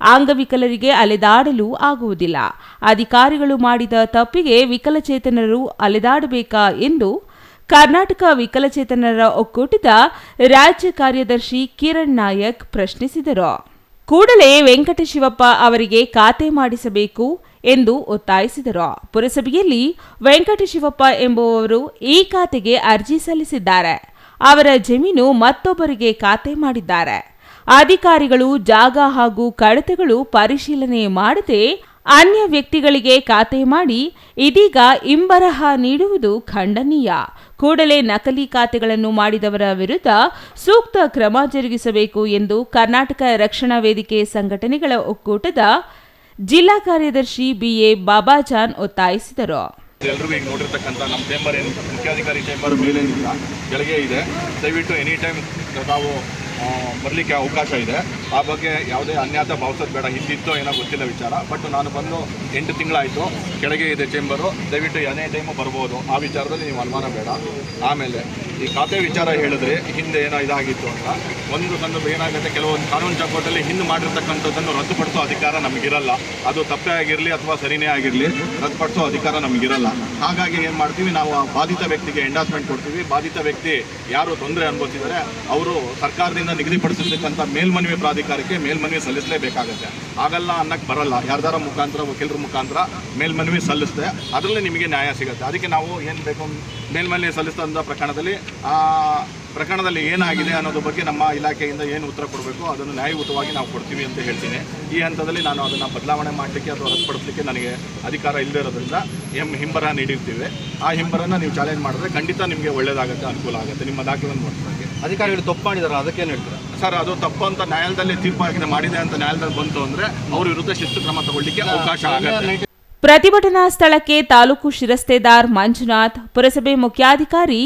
ಅಂಗವಿಕಲರಿಗೆ ಅಲೆದಾಡಲು ಆಗುವುದಿಲ್ಲ. ಅಧಿಕಾರಿಗಳು ಮಾಡಿದ ತಪ್ಪಿಗೆ ವಿಕಲಚೇತನರು ಅಲೆದಾಡಬೇಕಾ ಎಂದು ಕರ್ನಾಟಕ ವಿಕಲಚೇತನರ ಒಕ್ಕೂಟದ ರಾಜ್ಯ ಕಾರ್ಯದರ್ಶಿ ಕಿರಣ್ ನಾಯಕ್ ಪ್ರಶ್ನಿಸಿದರು. ಕೂಡಲೇ ವೆಂಕಟಶಿವಪ್ಪ ಅವರಿಗೆ ಖಾತೆ ಮಾಡಿಸಬೇಕು ಎಂದು ಒತ್ತಾಯಿಸಿದರು. ಪುರಸಭೆಯಲ್ಲಿ ವೆಂಕಟಶಿವಪ್ಪ ಎಂಬುವವರು ಈ ಖಾತೆಗೆ ಅರ್ಜಿ ಸಲ್ಲಿಸಿದ್ದಾರೆ. ಅವರ ಜಮೀನು ಮತ್ತೊಬ್ಬರಿಗೆ ಖಾತೆ ಮಾಡಿದ್ದಾರೆ. ಅಧಿಕಾರಿಗಳು ಜಾಗ ಹಾಗೂ ಕಡತಗಳು ಪರಿಶೀಲನೆ ಮಾಡದೆ ಅನ್ಯ ವ್ಯಕ್ತಿಗಳಿಗೆ ಖಾತೆ ಮಾಡಿ ಇದೀಗ ಇಂಬರಹ ನೀಡುವುದು ಖಂಡನೀಯ. ಕೂಡಲೇ ನಕಲಿ ಖಾತೆಗಳನ್ನು ಮಾಡಿದವರ ವಿರುದ್ಧ ಸೂಕ್ತ ಕ್ರಮ ಜರುಗಿಸಬೇಕು ಎಂದು ಕರ್ನಾಟಕ ರಕ್ಷಣಾ ವೇದಿಕೆ ಸಂಘಟನೆಗಳ ಒಕ್ಕೂಟದ ಜಿಲ್ಲಾ ಕಾರ್ಯದರ್ಶಿ ಬಿಎ ಬಾಬಾಜಾನ್ ಒತ್ತಾಯಿಸಿದರು. ಎಲ್ಲರಿಗೂ ಈಗ ನೋಡಿರ್ತಕ್ಕಂಥ ನಮ್ಮ ಚೇಂಬರ್ ಏನು ಮುಖ್ಯಾಧಿಕಾರಿ ಚೇಂಬರ್ ಮೇಲೇನಿಲ್ಲ, ಕೆಳಗೆ ಇದೆ. ದಯವಿಟ್ಟು ಎನಿ ಟೈಮ್ ತಾವು ಬರಲಿಕ್ಕೆ ಅವಕಾಶ ಇದೆ. ಆ ಬಗ್ಗೆ ಯಾವುದೇ ಅನ್ಯಾತ ಭಾವಿಸೋದು ಬೇಡ. ಹಿಂದಿತ್ತೋ ಏನೋ ಗೊತ್ತಿಲ್ಲ ವಿಚಾರ, ಬಟ್ ನಾನು ಬಂದು 8 ತಿಂಗಳಾಯಿತು. ಕೆಳಗೆ ಇದೆ ಚೇಂಬರು, ದಯವಿಟ್ಟು ಎನಿ ಟೈಮು ಬರ್ಬೋದು. ಆ ವಿಚಾರದಲ್ಲಿ ನೀವು ಅನುಮಾನ ಬೇಡ. ಆಮೇಲೆ ಈ ಖಾತೆ ವಿಚಾರ ಹೇಳಿದ್ರೆ ಹಿಂದೆ ಏನೋ ಇದಾಗಿತ್ತು ಅಂತ, ಒಂದು ಸಂದರ್ಭ ಏನಾಗುತ್ತೆ, ಕೆಲವೊಂದು ಕಾನೂನು ಚೌಕಟ್ಟಲ್ಲಿ ಹಿಂದೆ ಮಾಡಿರ್ತಕ್ಕಂಥದ್ದನ್ನು ರದ್ದುಪಡಿಸೋ ಅಧಿಕಾರ ನಮಗಿರಲ್ಲ. ಅದು ತಪ್ಪೇ ಆಗಿರಲಿ ಅಥವಾ ಸರಿನೇ ಆಗಿರಲಿ, ರದ್ದುಪಡಿಸೋ ಅಧಿಕಾರ ನಮಗಿರಲ್ಲ. ಹಾಗಾಗಿ ಏನು ಮಾಡ್ತೀವಿ, ನಾವು ಆ ಬಾಧಿತ ವ್ಯಕ್ತಿಗೆ ಎಂಡಾಸ್ಮೆಂಟ್ ಕೊಡ್ತೀವಿ. ಬಾಧಿತ ವ್ಯಕ್ತಿ ಯಾರು ತೊಂದರೆ ಅನುಭವಿಸಿದರೆ ಅವರು ಸರ್ಕಾರದಿಂದ ನಿಗದಿಪಡಿಸಿರ್ತಕ್ಕಂಥ ಮೇಲ್ಮನವಿ ಪ್ರಾಧಿಕಾರಕ್ಕೆ ಮೇಲ್ಮನವಿ ಸಲ್ಲಿಸಲೇಬೇಕಾಗತ್ತೆ. ಆಗಲ್ಲ ಅನ್ನಕ್ಕೆ ಬರಲ್ಲ. ಯಾರ್ದಾರ ಮುಖಾಂತರ, ವಕೀಲರ ಮುಖಾಂತರ ಮೇಲ್ಮನವಿ ಸಲ್ಲಿಸಿದೆ ಅದರಲ್ಲಿ ನಿಮಗೆ ನ್ಯಾಯ ಸಿಗುತ್ತೆ. ಅದಕ್ಕೆ ನಾವು ಏನು ಬೇಕು, ಮೇಲ್ಮನವಿ ಸಲ್ಲಿಸಿದಂಥ ಪ್ರಕರಣದಲ್ಲಿ ಏನಾಗಿದೆ ಅನ್ನೋದ್ರ ಬಗ್ಗೆ ನಮ್ಮ ಇಲಾಖೆಯಿಂದ ಏನು ಉತ್ತರ ಕೊಡಬೇಕು ಅದನ್ನು ನ್ಯಾಯಯುತವಾಗಿ ನಾವು ಕೊಡ್ತೀವಿ ಅಂತ ಹೇಳ್ತೀನಿ. ಈ ಹಂತದಲ್ಲಿ ನಾನು ಅದನ್ನು ಬದಲಾವಣೆ ಮಾಡಲಿಕ್ಕೆ ಅಥವಾ ರದ್ದುಪಡಿಸಲಿಕ್ಕೆ ನನಗೆ ಅಧಿಕಾರ ಇಲ್ಲದೇ ಇರೋದ್ರಿಂದ ಹಿಂಬರ ನೀಡಿರ್ತೀವಿ. ಆ ಹಿಂಬರನ್ನು ನೀವು ಚಾಲೆಂಜ್ ಮಾಡಿದ್ರೆ ಖಂಡಿತ ನಿಮಗೆ ಒಳ್ಳೆಯದಾಗುತ್ತೆ, ಅನುಕೂಲ ಆಗುತ್ತೆ. ನಿಮ್ಮ ದಾಖಲೆಯನ್ನು ನೋಡ್ತಾರೆ. ಅಧಿಕಾರಿಗಳು ತಪ್ಪು ಮಾಡಿದಾರೆ, ಅದಕ್ಕೇನು ಹೇಳ್ತಾರೆ ಸರ್? ಅದು ತಪ್ಪು ಅಂತ ನ್ಯಾಯಾಲಯದಲ್ಲಿ ತೀರ್ಪಾಗಿದೆ, ಮಾಡಿದೆ ಅಂತ ನ್ಯಾಯಾಲಯದಲ್ಲಿ ಬಂತು ಅಂದರೆ ಅವ್ರ ವಿರುದ್ಧ ಶಿಸ್ತು ಕ್ರಮ ತಗೊಳ್ಳಿಕ್ಕೆ ಅವಕಾಶ ಆಗುತ್ತೆ. ಪ್ರತಿಭಟನಾ ಸ್ಥಳಕ್ಕೆ ತಾಲೂಕು ಶಿರಸ್ತೇದಾರ್ ಮಂಜುನಾಥ್, ಪುರಸಭೆ ಮುಖ್ಯಾಧಿಕಾರಿ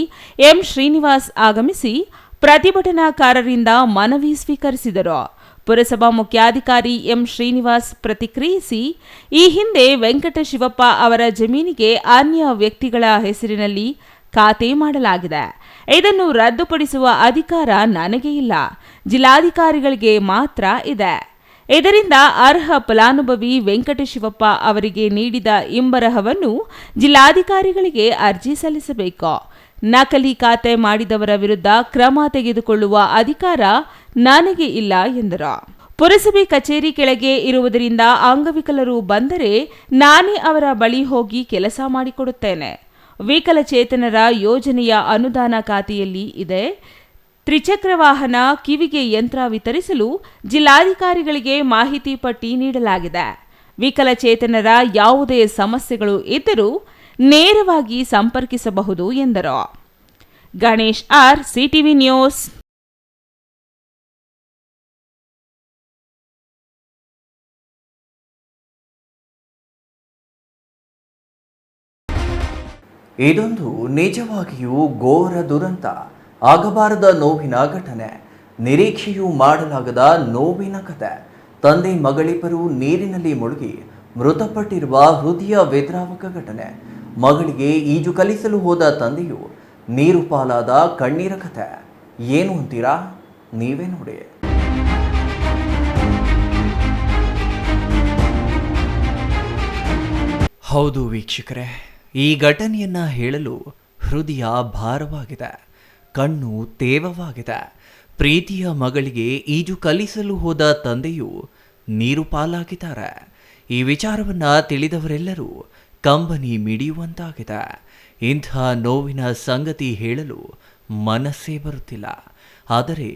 ಎಂ ಶ್ರೀನಿವಾಸ್ ಆಗಮಿಸಿ ಪ್ರತಿಭಟನಾಕಾರರಿಂದ ಮನವಿ ಸ್ವೀಕರಿಸಿದರು. ಪುರಸಭಾ ಮುಖ್ಯಾಧಿಕಾರಿ ಎಂ ಶ್ರೀನಿವಾಸ್ ಪ್ರತಿಕ್ರಿಯಿಸಿ, ಈ ಹಿಂದೆ ವೆಂಕಟಶಿವಪ್ಪ ಅವರ ಜಮೀನಿಗೆ ಅನ್ಯ ವ್ಯಕ್ತಿಗಳ ಹೆಸರಿನಲ್ಲಿ ಖಾತೆ ಮಾಡಲಾಗಿದೆ. ಇದನ್ನು ರದ್ದುಪಡಿಸುವ ಅಧಿಕಾರ ನನಗೆ ಇಲ್ಲ, ಜಿಲ್ಲಾಧಿಕಾರಿಗಳಿಗೆ ಮಾತ್ರ ಇದೆ. ಇದರಿಂದ ಅರ್ಹ ಫಲಾನುಭವಿ ವೆಂಕಟಶಿವಪ್ಪ ಅವರಿಗೆ ನೀಡಿದ ಇಂಬರಹವನ್ನು ಜಿಲ್ಲಾಧಿಕಾರಿಗಳಿಗೆ ಅರ್ಜಿ ಸಲ್ಲಿಸಬೇಕು. ನಕಲಿ ಖಾತೆ ಮಾಡಿದವರ ವಿರುದ್ಧ ಕ್ರಮ ತೆಗೆದುಕೊಳ್ಳುವ ಅಧಿಕಾರ ನನಗೆ ಇಲ್ಲ ಎಂದರು. ಪುರಸಭೆ ಕಚೇರಿ ಕೆಳಗೆ ಇರುವುದರಿಂದ ಅಂಗವಿಕಲರು ಬಂದರೆ ನಾನೇ ಅವರ ಬಳಿ ಹೋಗಿ ಕೆಲಸ ಮಾಡಿಕೊಡುತ್ತೇನೆ. ವಿಕಲಚೇತನರ ಯೋಜನೆಯ ಅನುದಾನ ಖಾತೆಯಲ್ಲಿ ಇದೆ. ತ್ರಿಚಕ್ರ ವಾಹನ, ಕಿವಿಗೆ ಯಂತ್ರ ವಿತರಿಸಲು ಜಿಲ್ಲಾಧಿಕಾರಿಗಳಿಗೆ ಮಾಹಿತಿ ಪಟ್ಟಿ ನೀಡಲಾಗಿದೆ. ವಿಕಲಚೇತನರ ಯಾವುದೇ ಸಮಸ್ಯೆಗಳು ಇದ್ದರೂ ನೇರವಾಗಿ ಸಂಪರ್ಕಿಸಬಹುದು ಎಂದರು. Ganesh R, CTV news. ಇದೊಂದು ನಿಜವಾಗಿಯೂ ಘೋರ ದುರಂತ, ಆಗಬಾರದ ನೋವಿನ ಘಟನೆ, ನಿರೀಕ್ಷೆಯೂ ಮಾಡಲಾಗದ ನೋವಿನ ಕತೆ. ತಂದೆ ಮಗಳಿಬ್ಬರು ನೀರಿನಲ್ಲಿ ಮುಳುಗಿ ಮೃತಪಟ್ಟಿರುವ ಹೃದಯ ವಿದ್ರಾವಕ ಘಟನೆ. ಮಗಳಿಗೆ ಈಜು ಕಲಿಸಲು ಹೋದ ತಂದೆಯು ನೀರು ಪಾಲಾದ ಕಣ್ಣೀರ ಕತೆ. ಏನು ಅಂತೀರಾ? ನೀವೇ ನೋಡಿ. ಹೌದು ವೀಕ್ಷಕರೇ, ಈ ಘಟನೆಯನ್ನ ಹೇಳಲು ಹೃದಯ ಭಾರವಾಗಿದೆ, ಕಣ್ಣು ತೇವವಾಗಿದೆ. ಪ್ರೀತಿಯ ಮಗಳಿಗೆ ಈಜು ಕಲಿಸಲು ಹೋದ ತಂದೆಯು ನೀರು ಪಾಲಾಗಿದ್ದಾರೆ. ಈ ವಿಚಾರವನ್ನ ತಿಳಿದವರೆಲ್ಲರೂ ಕಂಬನಿ ಮಿಡಿಯುವಂತಾಗಿದೆ. ಇಂಥ ನೋವಿನ ಸಂಗತಿ ಹೇಳಲು ಮನಸ್ಸೇ ಬರುತ್ತಿಲ್ಲ. ಆದರೆ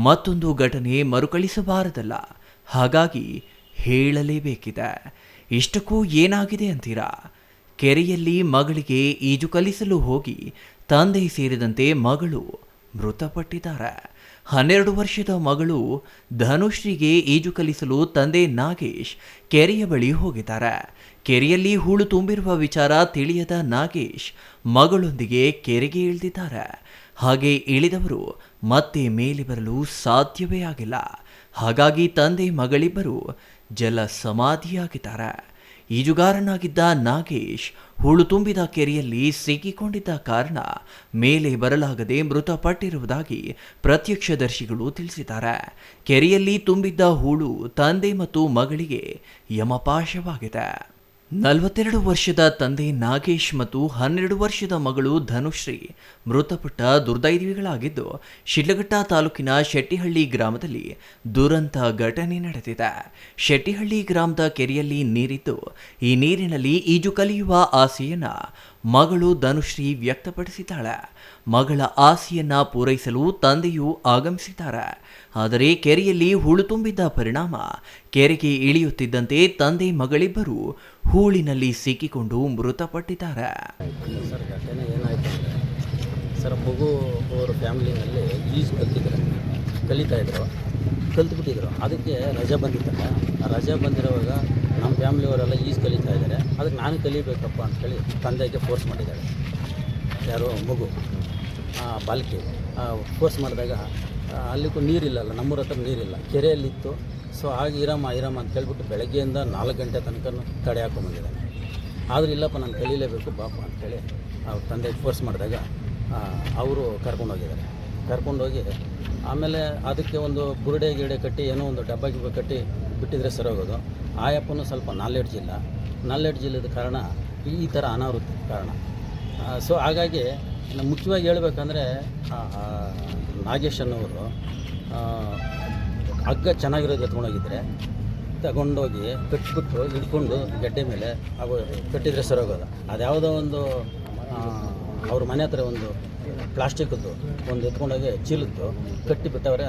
ಮತ್ತೊಂದು ಘಟನೆ ಮರುಕಳಿಸಬಾರದಲ್ಲ, ಹಾಗಾಗಿ ಹೇಳಲೇಬೇಕಿದೆ. ಇಷ್ಟಕ್ಕೂ ಏನಾಗಿದೆ ಅಂತೀರಾ? ಕೆರೆಯಲ್ಲಿ ಮಗಳಿಗೆ ಈಜು ಕಲಿಸಲು ಹೋಗಿ ತಂದೆ ಸೇರಿದಂತೆ ಮಗಳು ಮೃತಪಟ್ಟಿದ್ದಾರೆ. 12 ವರ್ಷದ ಮಗಳು ಧನುಶ್ರೀಗೆ ಈಜು ಕಲಿಸಲು ತಂದೆ ನಾಗೇಶ್ ಕೆರೆಯ ಬಳಿ ಹೋಗಿದ್ದಾರೆ. ಕೆರೆಯಲ್ಲಿ ಹೂಳು ತುಂಬಿರುವ ವಿಚಾರ ತಿಳಿಯದ ನಾಗೇಶ್ ಮಗಳೊಂದಿಗೆ ಕೆರೆಗೆ ಇಳಿದಿದ್ದಾರೆ. ಹಾಗೆ ಇಳಿದವರು ಮತ್ತೆ ಮೇಲೆ ಬರಲು ಸಾಧ್ಯವೇ ಆಗಿಲ್ಲ. ಹಾಗಾಗಿ ತಂದೆ ಮಗಳಿಬ್ಬರು ಜಲ ಸಮಾಧಿಯಾಗಿದ್ದಾರೆ. ಈಜುಗಾರನಾಗಿದ್ದ ನಾಗೇಶ್ ಹೂಳು ತುಂಬಿದ ಕೆರೆಯಲ್ಲಿ ಸಿಕ್ಕಿಕೊಂಡಿದ್ದ ಕಾರಣ ಮೇಲೆ ಬರಲಾಗದೆ ಮೃತಪಟ್ಟಿರುವುದಾಗಿ ಪ್ರತ್ಯಕ್ಷದರ್ಶಿಗಳು ತಿಳಿಸಿದ್ದಾರೆ. ಕೆರೆಯಲ್ಲಿ ತುಂಬಿದ್ದ ಹೂಳು ತಂದೆ ಮತ್ತು ಮಗಳಿಗೆ ಯಮಪಾಶವಾಗಿದೆ. 42 ವರ್ಷದ ತಂದೆ ನಾಗೇಶ್ ಮತ್ತು 12 ವರ್ಷದ ಮಗಳು ಧನುಶ್ರೀ ಮೃತಪಟ್ಟ ದುರ್ದೈವಿಗಳಾಗಿದ್ದು, ಶಿಡ್ಲಘಟ್ಟ ತಾಲೂಕಿನ ಶೆಟ್ಟಿಹಳ್ಳಿ ಗ್ರಾಮದಲ್ಲಿ ದುರಂತ ಘಟನೆ ನಡೆದಿದೆ. ಶೆಟ್ಟಿಹಳ್ಳಿ ಗ್ರಾಮದ ಕೆರೆಯಲ್ಲಿ ನೀರಿದ್ದು, ಈ ನೀರಿನಲ್ಲಿ ಈಜು ಕಲಿಯುವ ಆಸೆಯನ್ನ ಮಗಳು ಧನುಶ್ರೀ ವ್ಯಕ್ತಪಡಿಸಿದ್ದಾಳೆ. ಮಗಳ ಆಸೆಯನ್ನ ಪೂರೈಸಲು ತಂದೆಯು ಆಗಮಿಸಿದ್ದಾರೆ. ಆದರೆ ಕೆರೆಯಲ್ಲಿ ಹೂಳು ತುಂಬಿದ್ದ ಪರಿಣಾಮ ಕೆರೆಗೆ ಇಳಿಯುತ್ತಿದ್ದಂತೆ ತಂದೆ ಮಗಳಿಬ್ಬರು ಹೂಳಿನಲ್ಲಿ ಸಿಕ್ಕಿಕೊಂಡು ಮೃತಪಟ್ಟಿದ್ದಾರೆ. ಸರ್ ಘಟನೆ ಏನಾಯಿತು ಅಂದರೆ, ಸರ್ ಮಗು ಅವರ ಫ್ಯಾಮಿಲಿನಲ್ಲಿ ಈಜು ಕಲಿತಾಯಿದ್ರು, ಕಲ್ತ್ಬಿಟ್ಟಿದ್ರು. ಅದಕ್ಕೆ ರಜೆ ಬಂದಿತ್ತಲ್ಲ, ಆ ರಜೆ ಬಂದಿರುವಾಗ ನಮ್ಮ ಫ್ಯಾಮಿಲಿಯವರೆಲ್ಲ ಈಜು ಕಲಿತಾ ಇದ್ದಾರೆ. ಅದಕ್ಕೆ ನಾನು ಕಲಿಬೇಕಪ್ಪ ಅಂಥೇಳಿ ತಂದೆಗೆ ಫೋರ್ಸ್ ಮಾಡಿದ್ದಾಳೆ. ಯಾರೋ ಮಗು ಬಾಲಿಕೆ ಫೋರ್ಸ್ ಮಾಡಿದಾಗ ಅಲ್ಲಿಗೂ ನೀರಿಲ್ಲಲ್ಲ, ನಮ್ಮೂರ ಹತ್ರ ನೀರಿಲ್ಲ, ಕೆರೆಯಲ್ಲಿತ್ತು. ಸೊ ಹಾಗೆ ಇರಮ್ಮ ಅಂತ ಕೇಳ್ಬಿಟ್ಟು ಬೆಳಗ್ಗೆಯಿಂದ 4 ಗಂಟೆ ತನಕ ತಡೆ ಹಾಕೊಂಡ್ಬಂದಿದ್ದಾನೆ. ಆದರೂ ಇಲ್ಲಪ್ಪ ನಾನು ಕಲೀಲೇಬೇಕು ಬಾಪ ಅಂತೇಳಿ ಅವ್ರ ತಂದೆ ಫೋರ್ಸ್ ಮಾಡಿದಾಗ ಅವರು ಕರ್ಕೊಂಡೋಗಿ ಆಮೇಲೆ ಅದಕ್ಕೆ ಒಂದು ಬುರುಡೆ ಗಿಡೆ ಕಟ್ಟಿ ಏನೋ ಒಂದು ಡಬ್ಬ ಕಟ್ಟಿ ಬಿಟ್ಟಿದ್ರೆ ಸರೋಗೋದು. ಆಯಪ್ಪನೂ ಸ್ವಲ್ಪ ನಾಲೆಡ್ಜ್ ಇಲ್ಲದ ಕಾರಣ ಈ ಥರ ಅನಾಹುತ ಕಾರಣ. ಸೊ ಹಾಗಾಗಿ ಮುಖ್ಯವಾಗಿ ಹೇಳ್ಬೇಕಂದ್ರೆ ನಾಗೇಶ್ ಅನ್ನೋರು ಹಗ್ಗ ಚೆನ್ನಾಗಿರೋದು ಎತ್ಕೊಂಡೋಗಿದ್ರೆ ತಗೊಂಡೋಗಿ ಕಟ್ಬಿಟ್ಟು ಹಿಡ್ಕೊಂಡು ಗಡ್ಡೆ ಮೇಲೆ ಹಾಗೂ ಕಟ್ಟಿದರೆ ಸರೋಗೋದು. ಅದ್ಯಾವುದೋ ಒಂದು ಅವ್ರ ಮನೆ ಹತ್ರ ಒಂದು ಪ್ಲಾಸ್ಟಿಕ್ದು ಒಂದು ಎತ್ಕೊಂಡೋಗಿ ಚೀಲದ್ದು ಕಟ್ಟಿಬಿಟ್ಟವ್ರೆ,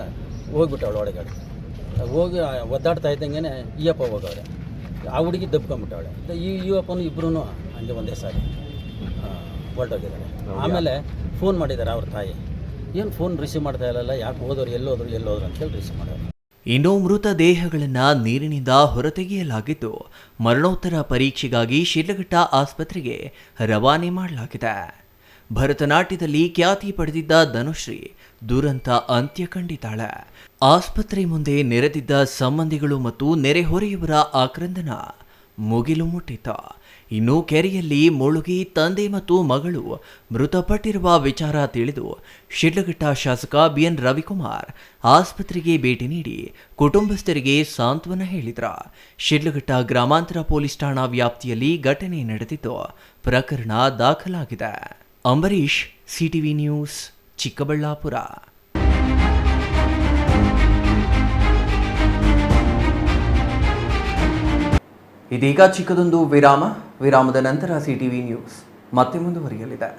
ಹೋಗ್ಬಿಟ್ಟವಳು ಒಳಗಡೆ ಹೋಗಿ ಒದ್ದಾಡ್ತಾ ಇದ್ದಂಗೆ ಈ ಅಪ್ಪ ಹೋಗವ್ರೆ, ಆ ಹುಡುಗಿ ದಬ್ಕೊಂಡ್ಬಿಟ್ಟವಳೆ. ಈ ಅಪ್ಪನೂ ಇಬ್ಬರೂ ಹಂಗೆ ಒಂದೇ ಸಾರಿ ಹೊರಟೋಗಿದ್ದಾರೆ. ಆಮೇಲೆ ಫೋನ್ ಮಾಡಿದ್ದಾರೆ ಅವ್ರ ತಾಯಿ, ಏನು ಫೋನ್ ರಿಸೀವ್ ಮಾಡ್ತಾ ಇಲ್ಲಲ್ಲ, ಯಾಕೆ ಹೋದವ್ರು ಎಲ್ಲೋದ್ರು ಅಂತೇಳಿ ರಿಸೀವ್ ಮಾಡೋರು. ಇನ್ನು ಮೃತ ದೇಹಗಳನ್ನು ನೀರಿನಿಂದ ಹೊರತೆಗೆಯಲಾಗಿದ್ದು ಮರಣೋತ್ತರ ಪರೀಕ್ಷೆಗಾಗಿ ಶಿಡ್ಲಘಟ್ಟ ಆಸ್ಪತ್ರೆಗೆ ರವಾನೆ ಮಾಡಲಾಗಿದೆ. ಭರತನಾಟ್ಯದಲ್ಲಿ ಖ್ಯಾತಿ ಪಡೆದಿದ್ದ ಧನುಶ್ರೀ ದುರಂತ ಅಂತ್ಯ ಕಂಡಿದ್ದಾಳೆ. ಆಸ್ಪತ್ರೆ ಮುಂದೆ ನೆರೆದಿದ್ದ ಸಂಬಂಧಿಗಳು ಮತ್ತು ನೆರೆಹೊರೆಯವರ ಆಕ್ರಂದನ ಮುಗಿಲು ಮುಟ್ಟಿತ್ತು. ಇನ್ನು ಕೆರೆಯಲ್ಲಿ ಮುಳುಗಿ ತಂದೆ ಮತ್ತು ಮಗಳು ಮೃತಪಟ್ಟಿರುವ ವಿಚಾರ ತಿಳಿದು ಶಿಡ್ಲಘಟ್ಟ ಶಾಸಕ ಬಿಎನ್ ರವಿಕುಮಾರ್ ಆಸ್ಪತ್ರೆಗೆ ಭೇಟಿ ನೀಡಿ ಕುಟುಂಬಸ್ಥರಿಗೆ ಸಾಂತ್ವನ ಹೇಳಿದರು. ಶಿಡ್ಲಘಟ್ಟ ಗ್ರಾಮಾಂತರ ಪೊಲೀಸ್ ಠಾಣಾ ವ್ಯಾಪ್ತಿಯಲ್ಲಿ ಘಟನೆ ನಡೆದಿದ್ದು ಪ್ರಕರಣ ದಾಖಲಾಗಿದೆ. Ambarish, CTV news, Chikkaballapur. ಇದೀಗ ಚಿಕ್ಕದೊಂದು ವಿರಾಮದ ನಂತರ ಸಿಟಿವಿ ನ್ಯೂಸ್ ಮತ್ತೆ ಮುಂದುವರಿಯಲಿದೆ.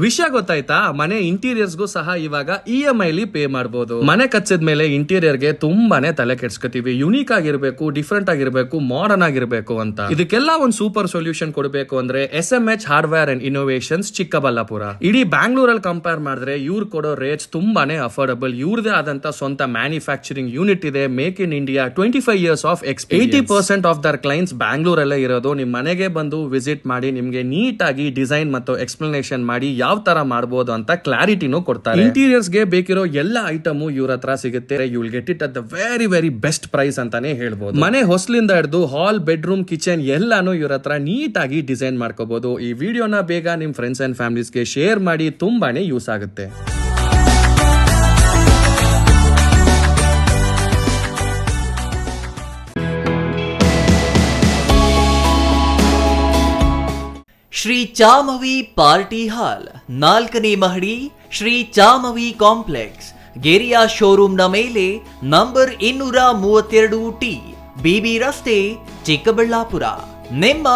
ವಿಷಯ ಗೊತ್ತಾಯ್ತಾ? ಮನೆ ಇಂಟೀರಿಯರ್ಸ್ಗೂ ಸಹ ಇವಾಗ EMI ಪೇ ಮಾಡಬಹುದು. ಮನೆ ಕಚ್ಚಿದ ಮೇಲೆ ಇಂಟೀರಿಯರ್ಗೆ ತುಂಬಾನೇ ತಲೆ ಕೆಡ್ಸ್ಕೊತೀವಿ. ಯುನೀಕ್ ಆಗಿರ್ಬೇಕು, ಡಿಫ್ರೆಂಟ್ ಆಗಿರ್ಬೇಕು, ಮಾಡರ್ನ್ ಆಗಿರ್ಬೇಕು ಅಂತ. ಇದಕ್ಕೆಲ್ಲ ಒಂದು ಸೂಪರ್ ಸೊಲ್ಯೂಷನ್ ಕೊಡಬೇಕು ಅಂದ್ರೆ SMH hardware and innovations Chikkaballapur. ಇಡೀ ಬ್ಯಾಂಗ್ಳೂರಲ್ಲಿ ಕಂಪೇರ್ ಮಾಡಿದ್ರೆ ಇವ್ರು ಕೊಡೋ ರೇಟ್ಸ್ ತುಂಬಾನೇ ಅಫೋರ್ಡಬಲ್. ಇವ್ರದೇ ಆದಂತ ಸ್ವಂತ ಮ್ಯಾನುಫ್ಯಾಕ್ಚರಿಂಗ್ ಯೂನಿಟ್ ಇದೆ. Make in India, 25 years of experience. 80% of their clients ಬ್ಯಾಂಗ್ಳೂರಲ್ಲೇ ಇರೋದು. ನಿಮ್ ಮನೆಗೆ ಬಂದು ವಿಸಿಟ್ ಮಾಡಿ ನಿಮ್ಗೆ ನೀಟ್ ಆಗಿ ಡಿಸೈನ್ ಮತ್ತು ಎಕ್ಸ್ಪ್ಲನೇಷನ್ ಮಾಡಿ ಯಾವ ತರ ಮಾಡಬಹುದು ಅಂತ ಕ್ಲಾರಿಟಿನೂ ಕೊಡ್ತಾರೆ. ಇಂಟೀರಿಯರ್ಸ್ ಗೆ ಬೇಕಿರೋ ಎಲ್ಲ ಐಟಮ್ ಇವ್ರ ಹತ್ರ ಸಿಗುತ್ತೆ. You will get it at the very best price ಅಂತಾನೆ ಹೇಳ್ಬೋದು. ಮನೆ ಹೊಸಲಿಂದ ಹಿಡಿದು ಹಾಲ್, ಬೆಡ್ರೂಮ್, ಕಿಚನ್ ಎಲ್ಲಾನು ಇವ್ರ ಹತ್ರ ನೀಟ್ ಆಗಿ ಡಿಸೈನ್ ಮಾಡ್ಕೋಬಹುದು. ಈ ವಿಡಿಯೋನ ಬೇಗ ನಿಮ್ ಫ್ರೆಂಡ್ಸ್ ಅಂಡ್ ಫ್ಯಾಮಿಲೀಸ್ಗೆ ಶೇರ್ ಮಾಡಿ, ತುಂಬಾನೇ ಯೂಸ್ ಆಗುತ್ತೆ. ಶ್ರೀ ಚಾಮವಿ ಪಾರ್ಟಿ ಹಾಲ್, 4ನೇ ಮಹಡಿ, ಶ್ರೀ ಚಾಮವಿ ಕಾಂಪ್ಲೆಕ್ಸ್, ಗೆರಿಯಾ ಶೋರೂಮ್ನ ಮೇಲೆ, ನಂಬರ್ 232T, BB ರಸ್ತೆ, ಚಿಕ್ಕಬಳ್ಳಾಪುರ. ನಿಮ್ಮ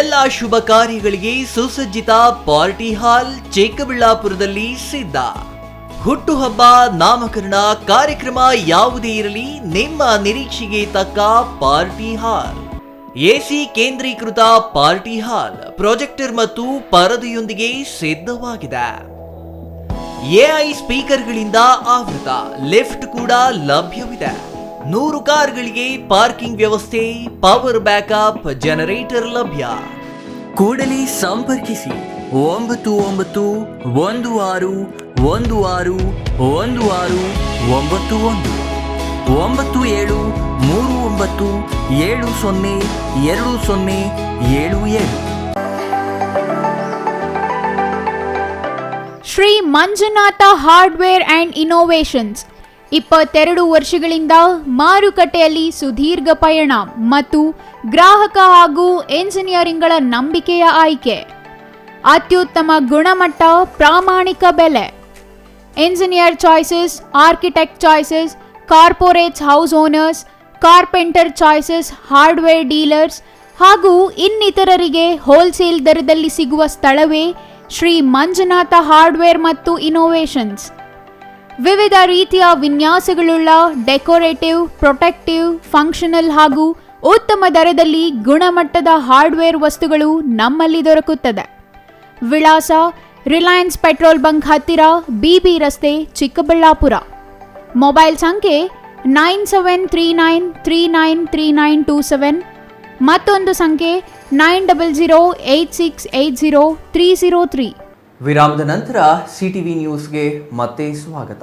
ಎಲ್ಲ ಶುಭ ಕಾರ್ಯಗಳಿಗೆ ಸುಸಜ್ಜಿತ ಪಾರ್ಟಿ ಹಾಲ್ ಚಿಕ್ಕಬಳ್ಳಾಪುರದಲ್ಲಿ ಸಿದ್ಧ. ಹುಟ್ಟುಹಬ್ಬ, ನಾಮಕರಣ, ಕಾರ್ಯಕ್ರಮ ಯಾವುದೇ ಇರಲಿ, ನಿಮ್ಮ ನಿರೀಕ್ಷೆಗೆ ತಕ್ಕ ಪಾರ್ಟಿ ಹಾಲ್. AC ಕೇಂದ್ರೀಕೃತ ಪಾರ್ಟಿ ಹಾಲ್, ಪ್ರೊಜೆಕ್ಟರ್ ಮತ್ತು ಪರದೆಯೊಂದಿಗೆ ಸಿದ್ಧವಾಗಿದೆ. AI ಸ್ಪೀಕರ್ಗಳಿಂದ ಆವೃತ, ಲಿಫ್ಟ್ ಕೂಡ ಲಭ್ಯವಿದೆ. 100 ಕಾರ್ಗಳಿಗೆ ಪಾರ್ಕಿಂಗ್ ವ್ಯವಸ್ಥೆ, ಪವರ್ ಬ್ಯಾಕಪ್, ಜನರೇಟರ್ ಲಭ್ಯ. ಕೂಡಲೇ ಸಂಪರ್ಕಿಸಿ 9916161691 9739702077. Shri Manjunatha hardware and innovations 22 ವರ್ಷಗಳಿಂದ ಮಾರುಕಟ್ಟೆಯಲ್ಲಿ ಸುದೀರ್ಘ ಪಯಣ ಮತ್ತು ಗ್ರಾಹಕ ಹಾಗೂ ಎಂಜಿನಿಯರಿಂಗ್ಗಳ ನಂಬಿಕೆಯ ಆಯ್ಕೆ. ಅತ್ಯುತ್ತಮ ಗುಣಮಟ್ಟ, ಪ್ರಾಮಾಣಿಕ ಬೆಲೆ. Engineer choices, architect choices, corporates, house owners, carpenter choices, hardware dealers ಹಾಗೂ ಇನ್ನಿತರರಿಗೆ ಹೋಲ್ಸೇಲ್ ದರದಲ್ಲಿ ಸಿಗುವ ಸ್ಥಳವೇ ಶ್ರೀ ಮಂಜುನಾಥ ಹಾರ್ಡ್ವೇರ್ ಮತ್ತು ಇನ್ನೋವೇಷನ್ಸ್. ವಿವಿಧ ರೀತಿಯ ವಿನ್ಯಾಸಗಳುಳ್ಳ ಡೆಕೋರೇಟಿವ್, ಪ್ರೊಟೆಕ್ಟಿವ್, ಫಂಕ್ಷನಲ್ ಹಾಗೂ ಉತ್ತಮ ದರದಲ್ಲಿ ಗುಣಮಟ್ಟದ ಹಾರ್ಡ್ವೇರ್ ವಸ್ತುಗಳು ನಮ್ಮಲ್ಲಿ ದೊರಕುತ್ತದೆ. ವಿಳಾಸ: ರಿಲಯನ್ಸ್ ಪೆಟ್ರೋಲ್ ಬಂಕ್ ಹತ್ತಿರ, BB ರಸ್ತೆ, ಚಿಕ್ಕಬಳ್ಳಾಪುರ. ಮೊಬೈಲ್ ಸಂಖ್ಯೆ 9739393927 ಮತ್ತೊಂದು ಸಂಖ್ಯೆ 9008680303. ವಿರಾಮದ ನಂತರ ಸಿಟಿವಿ ನ್ಯೂಸ್ಗೆ ಮತ್ತೆ ಸ್ವಾಗತ.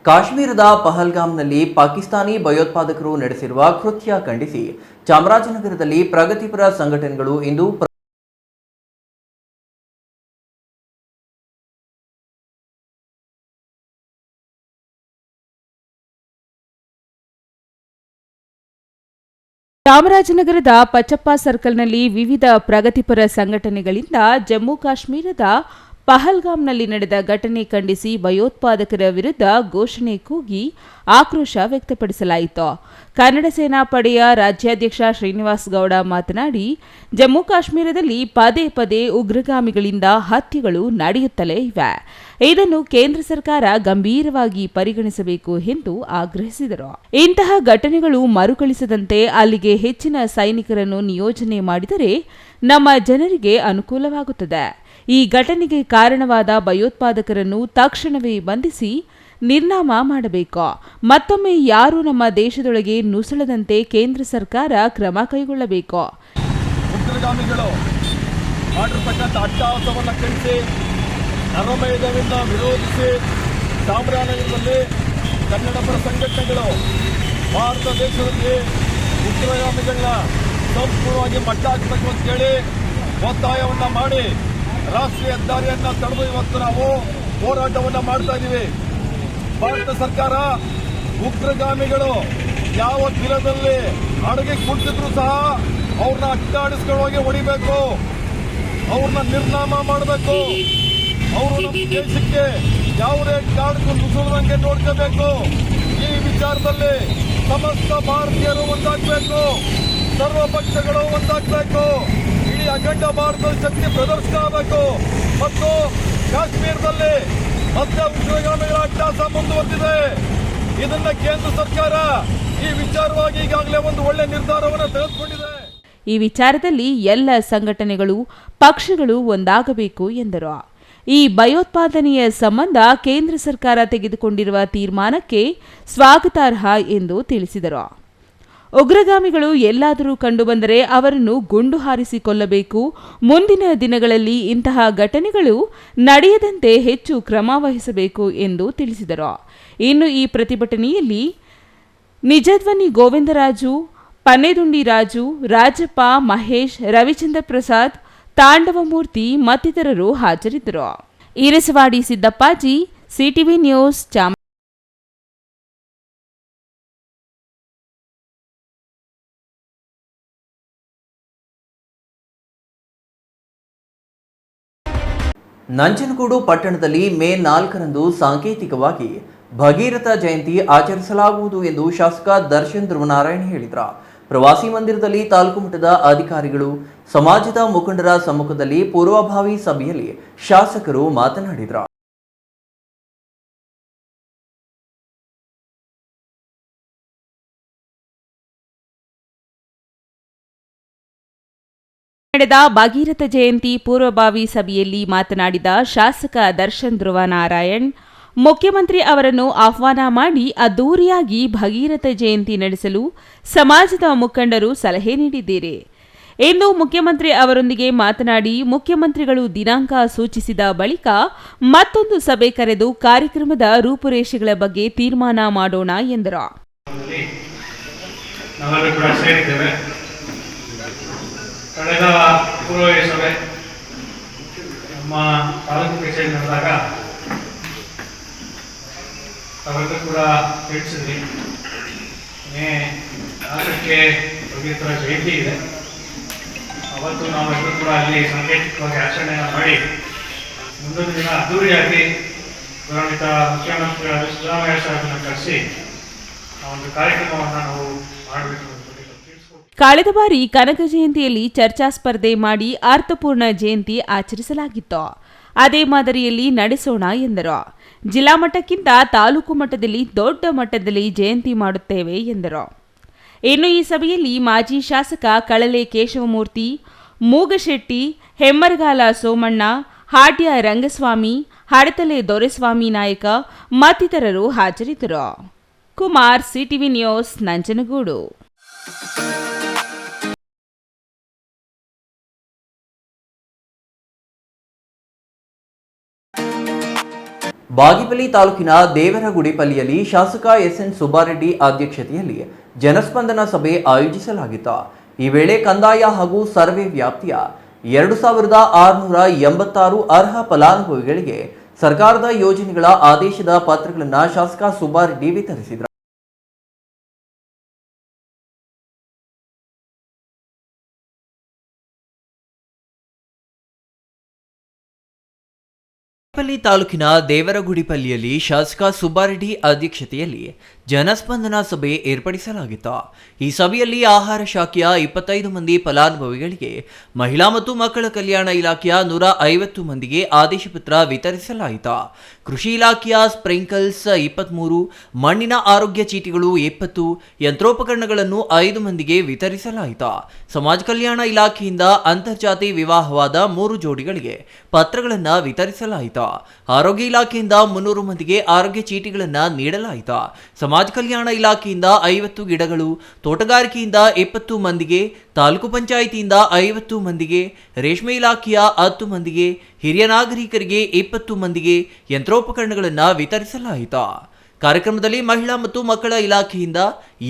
ಕಾಶ್ಮೀರದ ಪಹಲ್ಗಾಮ್ನಲ್ಲಿ ಪಾಕಿಸ್ತಾನಿ ಭಯೋತ್ಪಾದಕರು ನಡೆಸಿರುವ ಕೃತ್ಯ ಖಂಡಿಸಿ ಚಾಮರಾಜನಗರದಲ್ಲಿ ಪ್ರಗತಿಪರ ಸಂಘಟನೆಗಳು ಇಂದು ಚಾಮರಾಜನಗರದ ಪಚ್ಚಪ್ಪ ಸರ್ಕಲ್ನಲ್ಲಿ ವಿವಿಧ ಪ್ರಗತಿಪರ ಸಂಘಟನೆಗಳಿಂದ ಜಮ್ಮು ಕಾಶ್ಮೀರದ ಪಹಲ್ಗಾಮ್ನಲ್ಲಿ ನಡೆದ ಘಟನೆ ಖಂಡಿಸಿ ಭಯೋತ್ಪಾದಕರ ವಿರುದ್ಧ ಘೋಷಣೆ ಕೂಗಿ ಆಕ್ರೋಶ ವ್ಯಕ್ತಪಡಿಸಲಾಯಿತು. ಕನ್ನಡ ಸೇನಾ ಪಡೆಯ ರಾಜ್ಯಾಧ್ಯಕ್ಷ ಶ್ರೀನಿವಾಸ್ ಗೌಡ ಮಾತನಾಡಿ, ಜಮ್ಮು ಕಾಶ್ಮೀರದಲ್ಲಿ ಪದೇ ಪದೇ ಉಗ್ರಗಾಮಿಗಳಿಂದ ಹತ್ಯೆಗಳು ನಡೆಯುತ್ತಲೇ ಇವೆ. ಇದನ್ನು ಕೇಂದ್ರ ಸರ್ಕಾರ ಗಂಭೀರವಾಗಿ ಪರಿಗಣಿಸಬೇಕು ಎಂದು ಆಗ್ರಹಿಸಿದರು. ಇಂತಹ ಘಟನೆಗಳು ಮರುಕಳಿಸದಂತೆ ಅಲ್ಲಿಗೆ ಹೆಚ್ಚಿನ ಸೈನಿಕರನ್ನು ನಿಯೋಜನೆ ಮಾಡಿದರೆ ನಮ್ಮ ಜನರಿಗೆ ಅನುಕೂಲವಾಗುತ್ತದೆ. ಈ ಘಟನೆಗೆ ಕಾರಣವಾದ ಭಯೋತ್ಪಾದಕರನ್ನು ತಕ್ಷಣವೇ ಬಂಧಿಸಿ ನಿರ್ನಾಮ ಮಾಡಬೇಕು. ಮತ್ತೊಮ್ಮೆ ಯಾರೂ ನಮ್ಮ ದೇಶದೊಳಗೆ ನುಸುಳದಂತೆ ಕೇಂದ್ರ ಸರ್ಕಾರ ಕ್ರಮ ಕೈಗೊಳ್ಳಬೇಕು. ಉಗ್ರಗಾಮಿಗಳು ಮಾಡಿರ್ತಕ್ಕಂಥ ಅಟ್ಟಹಾಸವನ್ನು ಖಂಡಿಸಿ ನರಮೇಧದಿಂದ ವಿರೋಧಿಸಿ ಚಾಮರಾಜನಗರದಲ್ಲಿ ಕನ್ನಡಪರ ಸಂಘಟನೆಗಳು ಭಾರತ ದೇಶದಲ್ಲಿ ಉಗ್ರಗಾಮಿಗಳನ್ನ ಸಂಪೂರ್ಣವಾಗಿ ಮಟ್ಟ ಹಾಕಬೇಕು ಅಂತೇಳಿ ಒತ್ತಾಯವನ್ನು ಮಾಡಿ ರಾಷ್ಟ್ರೀಯ ಹೆದ್ದಾರಿಯನ್ನು ತಡೆದು ಇವತ್ತು ನಾವು ಹೋರಾಟವನ್ನು ಮಾಡ್ತಾ ಇದ್ದೀವಿ. ಭಾರತ ಸರ್ಕಾರ ಉಗ್ರಗಾಮಿಗಳು ಯಾವ ದಿನದಲ್ಲಿ ಅಡುಗೆ ಕುಟ್ಟಿದ್ರು ಸಹ ಅವ್ರನ್ನ ಅಟ್ಟಾಡಿಸ್ಕೊಂಡು ಹೋಗಿ ಹೊಡಿಬೇಕು, ಅವ್ರನ್ನ ನಿರ್ನಾಮ ಮಾಡಬೇಕು. ಅವರು ನಮ್ಮ ದೇಶಕ್ಕೆ ಯಾವುದೇ ಕಾರಣಕ್ಕೂ ನುಸುಳದಂಗೆ ನೋಡ್ಕೋಬೇಕು. ಈ ವಿಚಾರದಲ್ಲಿ ಸಮಸ್ತ ಭಾರತೀಯರು ಒಂದಾಗಬೇಕು, ಸರ್ವ ಪಕ್ಷಗಳು ಒಂದಾಗಬೇಕು. ಇಡೀ ಅಖಂಡ ಭಾರತದ ಶಕ್ತಿ ಪ್ರದರ್ಶನ ಆಗಬೇಕು. ಮತ್ತು ಕಾಶ್ಮೀರದಲ್ಲಿ ಮತ್ತೆ ಉಗ್ರಗಾಮಿಗಳ ಅಟ್ಟಹಾಸ ಮುಂದುವರೆದಿದೆ. ಇದನ್ನ ಕೇಂದ್ರ ಸರ್ಕಾರ ಈ ವಿಚಾರವಾಗಿ ಈಗಾಗಲೇ ಒಂದು ಒಳ್ಳೆ ನಿರ್ಧಾರವನ್ನು ತೆಗೆದುಕೊಂಡಿದೆ. ಈ ವಿಚಾರದಲ್ಲಿ ಎಲ್ಲ ಸಂಘಟನೆಗಳು ಪಕ್ಷಗಳು ಒಂದಾಗಬೇಕು ಎಂದರು. ಈ ಭಯೋತ್ಪಾದನೆಯ ಸಂಬಂಧ ಕೇಂದ್ರ ಸರ್ಕಾರ ತೆಗೆದುಕೊಂಡಿರುವ ತೀರ್ಮಾನಕ್ಕೆ ಸ್ವಾಗತಾರ್ಹ ಎಂದು ತಿಳಿಸಿದರು. ಉಗ್ರಗಾಮಿಗಳು ಎಲ್ಲಾದರೂ ಕಂಡುಬಂದರೆ ಅವರನ್ನು ಗುಂಡು ಹಾರಿಸಿ ಕೊಲ್ಲಬೇಕು. ಮುಂದಿನ ದಿನಗಳಲ್ಲಿ ಇಂತಹ ಘಟನೆಗಳು ನಡೆಯದಂತೆ ಹೆಚ್ಚು ಕ್ರಮ ವಹಿಸಬೇಕು ಎಂದು ತಿಳಿಸಿದರು. ಇನ್ನು ಈ ಪ್ರತಿಭಟನೆಯಲ್ಲಿ ನಿಜಧ್ವನಿ ಗೋವಿಂದರಾಜು, ಪನ್ನೇದುಂಡಿ ರಾಜು, ರಾಜಪ್ಪ, ಮಹೇಶ್, ರವಿಚಂದ್ರ ಪ್ರಸಾದ್, ತಾಂಡವಮೂರ್ತಿ ಮತ್ತಿತರರು ಹಾಜರಿದ್ದರು. ಈರಸವಾಡಿ ಸಿದ್ದಪ್ಪಾಜಿ, ಸಿಟಿವಿ ನ್ಯೂಸ್, ನಂಜನಗೂಡು ಪಟ್ಟಣದಲ್ಲಿ ಮೇ 4ರಂದು ಸಾಂಕೇತಿಕವಾಗಿ ಭಗೀರಥ ಜಯಂತಿ ಆಚರಿಸಲಾಗುವುದು ಎಂದು ಶಾಸಕ ದರ್ಶನ್ ಧ್ರುವನಾರಾಯಣ್ ಹೇಳಿದರು. ಪ್ರವಾಸಿ ಮಂದಿರದಲ್ಲಿ ತಾಲೂಕು ಮಟ್ಟದ ಅಧಿಕಾರಿಗಳು, ಸಮಾಜದ ಮುಖಂಡರ ಸಮ್ಮುಖದಲ್ಲಿ ಪೂರ್ವಭಾವಿ ಸಭೆಯಲ್ಲಿ ಶಾಸಕರು ಮಾತನಾಡಿದರು. ನಡೆದ ಭಗೀರಥ ಜಯಂತಿ ಪೂರ್ವಭಾವಿ ಸಭೆಯಲ್ಲಿ ಮಾತನಾಡಿದ ಶಾಸಕ ದರ್ಶನ್ ಧ್ರುವನಾರಾಯಣ್, ಮುಖ್ಯಮಂತ್ರಿ ಅವರನ್ನು ಆಹ್ವಾನ ಮಾಡಿ ಅದ್ದೂರಿಯಾಗಿ ಭಗೀರಥ ಜಯಂತಿ ನಡೆಸಲು ಸಮಾಜದ ಮುಖಂಡರು ಸಲಹೆ ನೀಡಿದ್ದೀರಿ. ಇಂದು ಮುಖ್ಯಮಂತ್ರಿ ಅವರೊಂದಿಗೆ ಮಾತನಾಡಿ ಮುಖ್ಯಮಂತ್ರಿಗಳು ದಿನಾಂಕ ಸೂಚಿಸಿದ ಬಳಿಕ ಮತ್ತೊಂದು ಸಭೆ ಕರೆದು ಕಾರ್ಯಕ್ರಮದ ರೂಪುರೇಷೆಗಳ ಬಗ್ಗೆ ತೀರ್ಮಾನ ಮಾಡೋಣ ಎಂದರು. ಕಳೆದ ಪೂರ್ವಭಾವಿ ಸಭೆ ನಮ್ಮ ತಾಲೂಕು ಕಚೇರಿ ನಡೆದಾಗ ತಾವೆಲ್ಲರೂ ಕೂಡ ತಿಳಿಸಿದ್ರಿ. ಮೇ 4ಕ್ಕೆ ಭಗೀರಥರ ಜಯಂತಿ ಇದೆ. ಅವತ್ತು ನಾವೆಲ್ಲರೂ ಕೂಡ ಅಲ್ಲಿ ಸಾಂಕೇತಿಕವಾಗಿ ಆಚರಣೆಯನ್ನು ಮಾಡಿ ಮುಂದೊಂದು ದಿನ ಅದ್ದೂರಿಯಾಗಿ ಗೌರವಾನ್ವಿತ ಮುಖ್ಯಮಂತ್ರಿಗಳಾದ ಸಿದ್ದರಾಮಯ್ಯ ಸಾಹೇಬರನ್ನು ಕರೆಸಿ ಆ ಒಂದು ಕಾರ್ಯಕ್ರಮವನ್ನು ನಾವು ಮಾಡಬೇಕು. ಕಳೆದ ಬಾರಿ ಕನಕ ಜಯಂತಿಯಲ್ಲಿ ಚರ್ಚಾ ಸ್ಪರ್ಧೆ ಮಾಡಿ ಅರ್ಥಪೂರ್ಣ ಜಯಂತಿ ಆಚರಿಸಲಾಗಿತ್ತು. ಅದೇ ಮಾದರಿಯಲ್ಲಿ ನಡೆಸೋಣ ಎಂದರು. ಜಿಲ್ಲಾ ಮಟ್ಟಕ್ಕಿಂತ ತಾಲೂಕು ಮಟ್ಟದಲ್ಲಿ ದೊಡ್ಡ ಮಟ್ಟದಲ್ಲಿ ಜಯಂತಿ ಮಾಡುತ್ತೇವೆ ಎಂದರು. ಇನ್ನು ಈ ಸಭೆಯಲ್ಲಿ ಮಾಜಿ ಶಾಸಕ ಕಳಲೆ ಕೇಶವಮೂರ್ತಿ, ಮೂಗಶೆಟ್ಟಿ, ಹೆಮ್ಮರಗಾಲ ಸೋಮಣ್ಣ, ಹಾಡ್ಯ ರಂಗಸ್ವಾಮಿ, ಹಡತಲೆ ದೊರೆಸ್ವಾಮಿ ನಾಯಕ ಮತ್ತಿತರರು ಹಾಜರಿದ್ದರು. Kumar, CTV news, Nanjangud. ಬಾಗೇಪಲ್ಲಿ ತಾಲೂಕಿನ ದೇವರಗುಡಿಪಲ್ಲಿಯಲ್ಲಿ ಶಾಸಕ ಎಸ್ಎನ್ ಸುಬ್ಬಾರೆಡ್ಡಿ ಅಧ್ಯಕ್ಷತೆಯಲ್ಲಿ ಜನಸ್ಪಂದನ ಸಭೆ ಆಯೋಜಿಸಲಾಗಿತ್ತು. ಈ ವೇಳೆ ಕಂದಾಯ ಹಾಗೂ ಸರ್ವೆ ವ್ಯಾಪ್ತಿಯ 2686 ಅರ್ಹ ಫಲಾನುಭವಿಗಳಿಗೆ ಸರ್ಕಾರದ ಯೋಜನೆಗಳ ಆದೇಶದ ಪತ್ರಗಳನ್ನು ಶಾಸಕ ಸುಬ್ಬಾರೆಡ್ಡಿ ವಿತರಿಸಿದರು. ಬಾಗೇಪಲ್ಲಿ ತಾಲೂಕಿನ ದೇವರಗುಡಿಪಲ್ಲಿಯಲ್ಲಿ ಶಾಸಕ ಸುಬ್ಬಾರೆಡ್ಡಿ ಅಧ್ಯಕ್ಷತೆಯಲ್ಲಿ ಜನಸ್ಪಂದನ ಸಭೆ ಏರ್ಪಡಿಸಲಾಗಿತ್ತು. ಈ ಸಭೆಯಲ್ಲಿ ಆಹಾರ ಶಾಖೆಯ 25 ಮಂದಿ ಫಲಾನುಭವಿಗಳಿಗೆ, ಮಹಿಳಾ ಮತ್ತು ಮಕ್ಕಳ ಕಲ್ಯಾಣ ಇಲಾಖೆಯ 150 ಮಂದಿಗೆ ಆದೇಶ ಪತ್ರ ವಿತರಿಸಲಾಯಿತು. ಕೃಷಿ ಇಲಾಖೆಯ ಸ್ಪ್ರಿಂಕಲ್ಸ್ 23, ಮಣ್ಣಿನ ಆರೋಗ್ಯ ಚೀಟಿಗಳು 20, ಯಂತ್ರೋಪಕರಣಗಳನ್ನು 5 ಮಂದಿಗೆ ವಿತರಿಸಲಾಯಿತು. ಸಮಾಜ ಕಲ್ಯಾಣ ಇಲಾಖೆಯಿಂದ ಅಂತರ್ಜಾತಿ ವಿವಾಹವಾದ 3 ಜೋಡಿಗಳಿಗೆ ಪತ್ರಗಳನ್ನು ವಿತರಿಸಲಾಯಿತು. ಆರೋಗ್ಯ ಇಲಾಖೆಯಿಂದ 300 ಮಂದಿಗೆ ಆರೋಗ್ಯ ಚೀಟಿಗಳನ್ನು ನೀಡಲಾಯಿತು. ಸಮಾಜ ಕಲ್ಯಾಣ ಇಲಾಖೆಯಿಂದ 50 ಗಿಡಗಳು, ತೋಟಗಾರಿಕೆಯಿಂದ 20 ಮಂದಿಗೆ, ತಾಲೂಕು ಪಂಚಾಯಿತಿಯಿಂದ 50 ಮಂದಿಗೆ, ರೇಷ್ಮೆ ಇಲಾಖೆಯ 10 ಮಂದಿಗೆ, ಹಿರಿಯ ನಾಗರಿಕರಿಗೆ 20 ಮಂದಿಗೆ ಯಂತ್ರೋಪಕರಣಗಳನ್ನು ವಿತರಿಸಲಾಯಿತು. ಕಾರ್ಯಕ್ರಮದಲ್ಲಿ ಮಹಿಳಾ ಮತ್ತು ಮಕ್ಕಳ ಇಲಾಖೆಯಿಂದ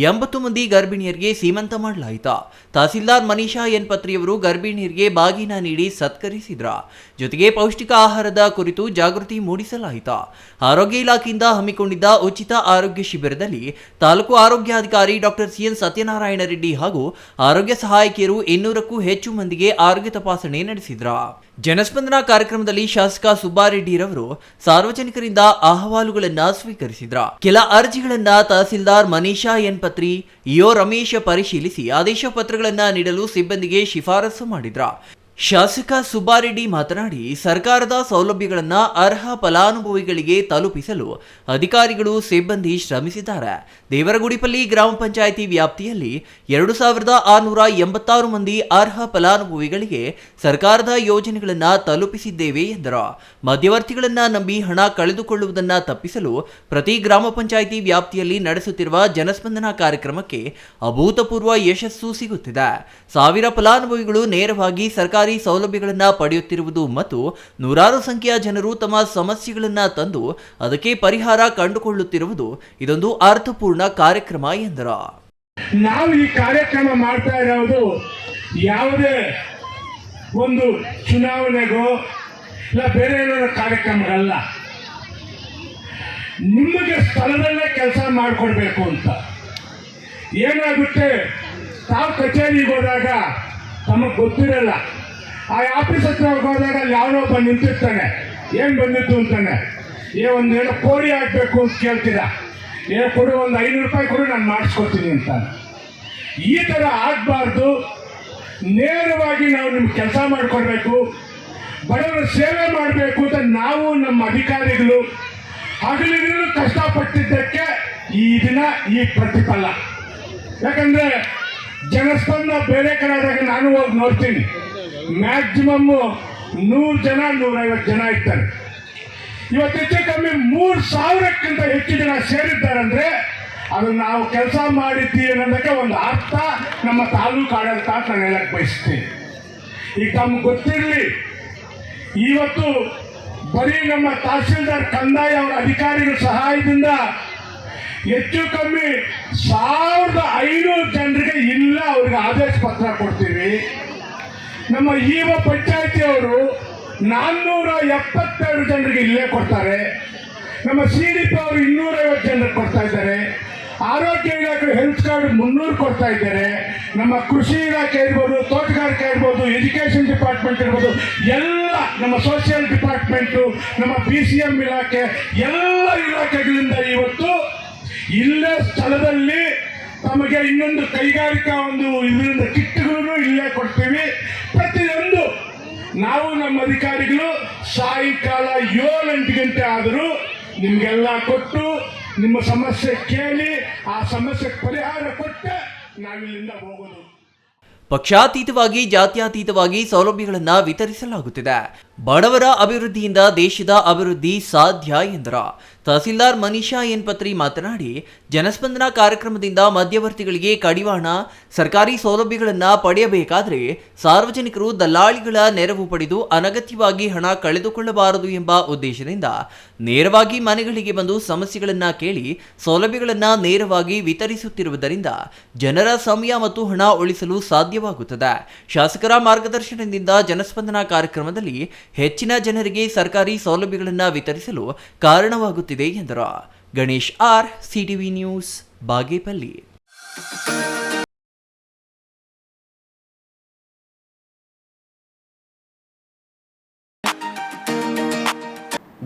80 ಮಂದಿ ಗರ್ಭಿಣಿಯರಿಗೆ ಸೀಮಂತ ಮಾಡಲಾಯಿತು. ತಹಸೀಲ್ದಾರ್ ಮನೀಷಾ ಎನ್ ಪತ್ರಿಯವರು ಗರ್ಭಿಣಿಯರಿಗೆ ಬಾಗಿನ ನೀಡಿ ಸತ್ಕರಿಸಿದ್ರು. ಜೊತೆಗೆ ಪೌಷ್ಟಿಕ ಆಹಾರದ ಕುರಿತು ಜಾಗೃತಿ ಮೂಡಿಸಲಾಯಿತು. ಆರೋಗ್ಯ ಇಲಾಖೆಯಿಂದ ಹಮ್ಮಿಕೊಂಡಿದ್ದ ಉಚಿತ ಆರೋಗ್ಯ ಶಿಬಿರದಲ್ಲಿ ತಾಲೂಕು ಆರೋಗ್ಯಾಧಿಕಾರಿ ಡಾಕ್ಟರ್ ಸಿಎನ್ ಸತ್ಯನಾರಾಯಣ ರೆಡ್ಡಿ ಹಾಗೂ ಆರೋಗ್ಯ ಸಹಾಯಕಿಯರು 200ಕ್ಕೂ ಹೆಚ್ಚು ಮಂದಿಗೆ ಆರೋಗ್ಯ ತಪಾಸಣೆ ನಡೆಸಿದ್ರು. ಜನಸ್ಪಂದನ ಕಾರ್ಯಕ್ರಮದಲ್ಲಿ ಶಾಸಕ ಸುಬ್ಬಾರೆಡ್ಡಿರವರು ಸಾರ್ವಜನಿಕರಿಂದ ಅಹವಾಲುಗಳನ್ನು ಸ್ವೀಕರಿಸಿದ್ರು. ಕೆಲ ಅರ್ಜಿಗಳನ್ನ ತಹಸೀಲ್ದಾರ್ ಮನೀಷಾ ಎನ್ ಪತ್ರಿ, ಇಒ ರಮೇಶ್ ಪರಿಶೀಲಿಸಿ ಆದೇಶ ಪತ್ರಗಳನ್ನು ನೀಡಲು ಸಿಬ್ಬಂದಿಗೆ ಶಿಫಾರಸು ಮಾಡಿದ್ರು. ಶಾಸಕ ಸುಬ್ಬಾರೆಡ್ಡಿ ಮಾತನಾಡಿ, ಸರ್ಕಾರದ ಸೌಲಭ್ಯಗಳನ್ನು ಅರ್ಹ ಫಲಾನುಭವಿಗಳಿಗೆ ತಲುಪಿಸಲು ಅಧಿಕಾರಿಗಳು ಸಿಬ್ಬಂದಿ ಶ್ರಮಿಸಿದ್ದಾರೆ. ದೇವರಗುಡಿಪಲ್ಲಿ ಗ್ರಾಮ ಪಂಚಾಯಿತಿ ವ್ಯಾಪ್ತಿಯಲ್ಲಿ 2686 ಮಂದಿ ಅರ್ಹ ಫಲಾನುಭವಿಗಳಿಗೆ ಸರ್ಕಾರದ ಯೋಜನೆಗಳನ್ನು ತಲುಪಿಸಿದ್ದೇವೆ ಎಂದರು. ಮಧ್ಯವರ್ತಿಗಳನ್ನು ನಂಬಿ ಹಣ ಕಳೆದುಕೊಳ್ಳುವುದನ್ನು ತಪ್ಪಿಸಲು ಪ್ರತಿ ಗ್ರಾಮ ಪಂಚಾಯಿತಿ ವ್ಯಾಪ್ತಿಯಲ್ಲಿ ನಡೆಸುತ್ತಿರುವ ಜನಸ್ಪಂದನ ಕಾರ್ಯಕ್ರಮಕ್ಕೆ ಅಭೂತಪೂರ್ವ ಯಶಸ್ಸು ಸಿಗುತ್ತಿದೆ. ಸಾವಿರ ಫಲಾನುಭವಿಗಳು ನೇರವಾಗಿ ಸರ್ಕಾರಿ ಸೌಲಭ್ಯಗಳನ್ನು ಪಡೆಯುತ್ತಿರುವುದು ಮತ್ತು ನೂರಾರು ಸಂಖ್ಯೆಯ ಜನರು ತಮ್ಮ ಸಮಸ್ಯೆಗಳನ್ನು ತಂದು ಅದಕ್ಕೆ ಪರಿಹಾರ ಕಂಡುಕೊಳ್ಳುತ್ತಿರುವುದು ಇದೊಂದು ಅರ್ಥಪೂರ್ಣ ಕಾರ್ಯಕ್ರಮ ಎಂದರು. ನಾವು ಈ ಕಾರ್ಯಕ್ರಮ ಮಾಡ್ತಾ ಇರೋದು ಯಾವುದೇ ಒಂದು ಚುನಾವಣೆಗೋ ಇಲ್ಲ ಬೇರೆ ಏನಾದ್ರು ಕಾರ್ಯಕ್ರಮಗಳಲ್ಲ. ನಿಮಗೆ ಸ್ಥಳದಲ್ಲೇ ಕೆಲಸ ಮಾಡಿಕೊಡ್ಬೇಕು ಅಂತ. ಏನಾಗುತ್ತೆ, ತಾವು ಕಚೇರಿಗೆ ಹೋದಾಗ ತಮಗೆ ಗೊತ್ತಿರಲ್ಲ. ಆ ಆಫೀಸ್ ಹತ್ರ ಹೋದಾಗ ಅಲ್ಲಿ ಯಾರೋ ಒಬ್ಬ ನಿಂತಿರ್ತಾನೆ, ಏನು ಬಂದಿತ್ತು ಅಂತಾನೆ, ಒಂದೇನೋ ಕೋಡಿ ಹಾಕಬೇಕು ಅಂತ ಕೇಳ್ತೀರಾ, ಕೊಡು, ಒಂದು 500 ರೂಪಾಯಿ ಕೊಡು, ನಾನು ಮಾಡಿಸ್ಕೊಡ್ತೀನಿ ಅಂತಾನೆ. ಈ ಥರ ಆಗಬಾರ್ದು. ನೇರವಾಗಿ ನಾವು ನಿಮ್ಗೆ ಕೆಲಸ ಮಾಡಿಕೊಡ್ಬೇಕು, ಬಡವರ ಸೇವೆ ಮಾಡಬೇಕು ಅಂತ ನಾವು ನಮ್ಮ ಅಧಿಕಾರಿಗಳು ಹಗಲಿರುಳು ಕಷ್ಟಪಟ್ಟಿದ್ದಕ್ಕೆ ಈ ದಿನ ಈ ಪ್ರತಿಫಲ. ಯಾಕಂದರೆ ಜನಸ್ಪಂದನ ಬೇರೆ ಕಡೆ ಆದಾಗ ನಾನು ಹೋಗಿ ನೋಡ್ತೀನಿ, ಮ್ಯಾಕ್ಸಿಮಮ್ 100 ಜನ 150 ಜನ ಇರ್ತಾರೆ. ಇವತ್ತು ಹೆಚ್ಚು ಕಮ್ಮಿ 3000ಕ್ಕಿಂತ ಹೆಚ್ಚು ಜನ ಸೇರಿದ್ದಾರಂದ್ರೆ ಅದು ನಾವು ಕೆಲಸ ಮಾಡಿದ್ದೀವಿ ಅನ್ನೋದಕ್ಕೆ ಒಂದು ಅರ್ಥ ನಮ್ಮ ತಾಲೂಕು ಆಡಳಿತ ನಾನು ಹೇಳಕ್ಕೆ ಬಯಸ್ತೀನಿ. ಈಗ ತಮ್ಗೆ ಗೊತ್ತಿರಲಿ, ಇವತ್ತು ಬರೀ ನಮ್ಮ ತಹಸೀಲ್ದಾರ್ ಕಂದಾಯ ಅವರ ಅಧಿಕಾರಿಗಳ ಸಹಾಯದಿಂದ ಹೆಚ್ಚು ಕಮ್ಮಿ 1500 ಜನರಿಗೆ ಇಲ್ಲ ಅವ್ರಿಗೆ ಆದೇಶ ಪತ್ರ ಕೊಡ್ತೀವಿ. ನಮ್ಮ ಇಒ ಪಂಚಾಯತಿಯವರು 472 ಜನರಿಗೆ ಇಲ್ಲೇ ಕೊಡ್ತಾರೆ. ನಮ್ಮ CDP ಅವರು 250 ಜನರಿಗೆ ಕೊಡ್ತಾ ಇದ್ದಾರೆ. ಆರೋಗ್ಯ ಇಲಾಖೆ ಹೆಲ್ತ್ ಕಾರ್ಡ್ 300 ಕೊಡ್ತಾ ಇದ್ದಾರೆ. ನಮ್ಮ ಕೃಷಿ ಇಲಾಖೆ ಇರ್ಬೋದು, ತೋಟಗಾರಿಕೆ ಇರ್ಬೋದು, ಎಜುಕೇಷನ್ ಡಿಪಾರ್ಟ್ಮೆಂಟ್ ಇರ್ಬೋದು, ಎಲ್ಲ ನಮ್ಮ ಸೋಷಿಯಲ್ ಡಿಪಾರ್ಟ್ಮೆಂಟು, ನಮ್ಮ BCM ಇಲಾಖೆ, ಎಲ್ಲ ಇಲಾಖೆಗಳಿಂದ ಇವತ್ತು ಇಲ್ಲೇ ಸ್ಥಳದಲ್ಲಿ ತಮಗೆ ಇನ್ನೊಂದು ಕೈಗಾರಿಕಾ ಒಂದು ಇದರಿಂದ ಕಿಟ್ಗಳನ್ನು ಇಲ್ಲೇ ಕೊಡ್ತೀವಿ. ಪ್ರತಿಯೊಂದು ನಾವು ನಮ್ಮ ಅಧಿಕಾರಿಗಳು ಸಾಯಂಕಾಲ 7-8 ಗಂಟೆ ಆದರೂ ನಿಮಗೆಲ್ಲ ಕೊಟ್ಟು ನಿಮ್ಮ ಸಮಸ್ಯೆ ಕೇಳಿ ಆ ಸಮಸ್ಯೆಗೆ ಪರಿಹಾರ ಕೊಟ್ಟೆ ನಾವಿಲ್ಲಿಂದ ಹೋಗೋದು. ಪಕ್ಷಾತೀತವಾಗಿ ಜಾತ್ಯತೀತವಾಗಿ ಸೌಲಭ್ಯಗಳನ್ನು ವಿತರಿಸಲಾಗುತ್ತಿದೆ. ಬಡವರ ಅಭಿವೃದ್ಧಿಯಿಂದ ದೇಶದ ಅಭಿವೃದ್ಧಿ ಸಾಧ್ಯ ಎಂದರು. ತಹಸೀಲ್ದಾರ್ ಮನೀಷಾ ಎನ್ ಪತ್ರಿ ಮಾತನಾಡಿ, ಜನಸ್ಪಂದನ ಕಾರ್ಯಕ್ರಮದಿಂದ ಮಧ್ಯವರ್ತಿಗಳಿಗೆ ಕಡಿವಾಣ, ಸರ್ಕಾರಿ ಸೌಲಭ್ಯಗಳನ್ನು ಪಡೆಯಬೇಕಾದರೆ ಸಾರ್ವಜನಿಕರು ದಲ್ಲಾಳಿಗಳ ನೆರವು ಪಡೆದು ಅನಗತ್ಯವಾಗಿ ಹಣ ಕಳೆದುಕೊಳ್ಳಬಾರದು ಎಂಬ ಉದ್ದೇಶದಿಂದ ನೇರವಾಗಿ ಮನೆಗಳಿಗೆ ಬಂದು ಸಮಸ್ಯೆಗಳನ್ನು ಕೇಳಿ ಸೌಲಭ್ಯಗಳನ್ನು ನೇರವಾಗಿ ವಿತರಿಸುತ್ತಿರುವುದರಿಂದ ಜನರ ಸಮಯ ಮತ್ತು ಹಣ ಉಳಿಸಲು ಸಾಧ್ಯವಾಗುತ್ತದೆ. ಶಾಸಕರ ಮಾರ್ಗದರ್ಶನದಿಂದ ಜನಸ್ಪಂದನ ಕಾರ್ಯಕ್ರಮದಲ್ಲಿ ಹೆಚ್ಚಿನ ಜನರಿಗೆ ಸರ್ಕಾರಿ ಸೌಲಭ್ಯಗಳನ್ನು ವಿತರಿಸಲು ಕಾರಣವಾಗುತ್ತಿದೆ ಎಂದರು. Ganesh R, CTV news, Bagepalli.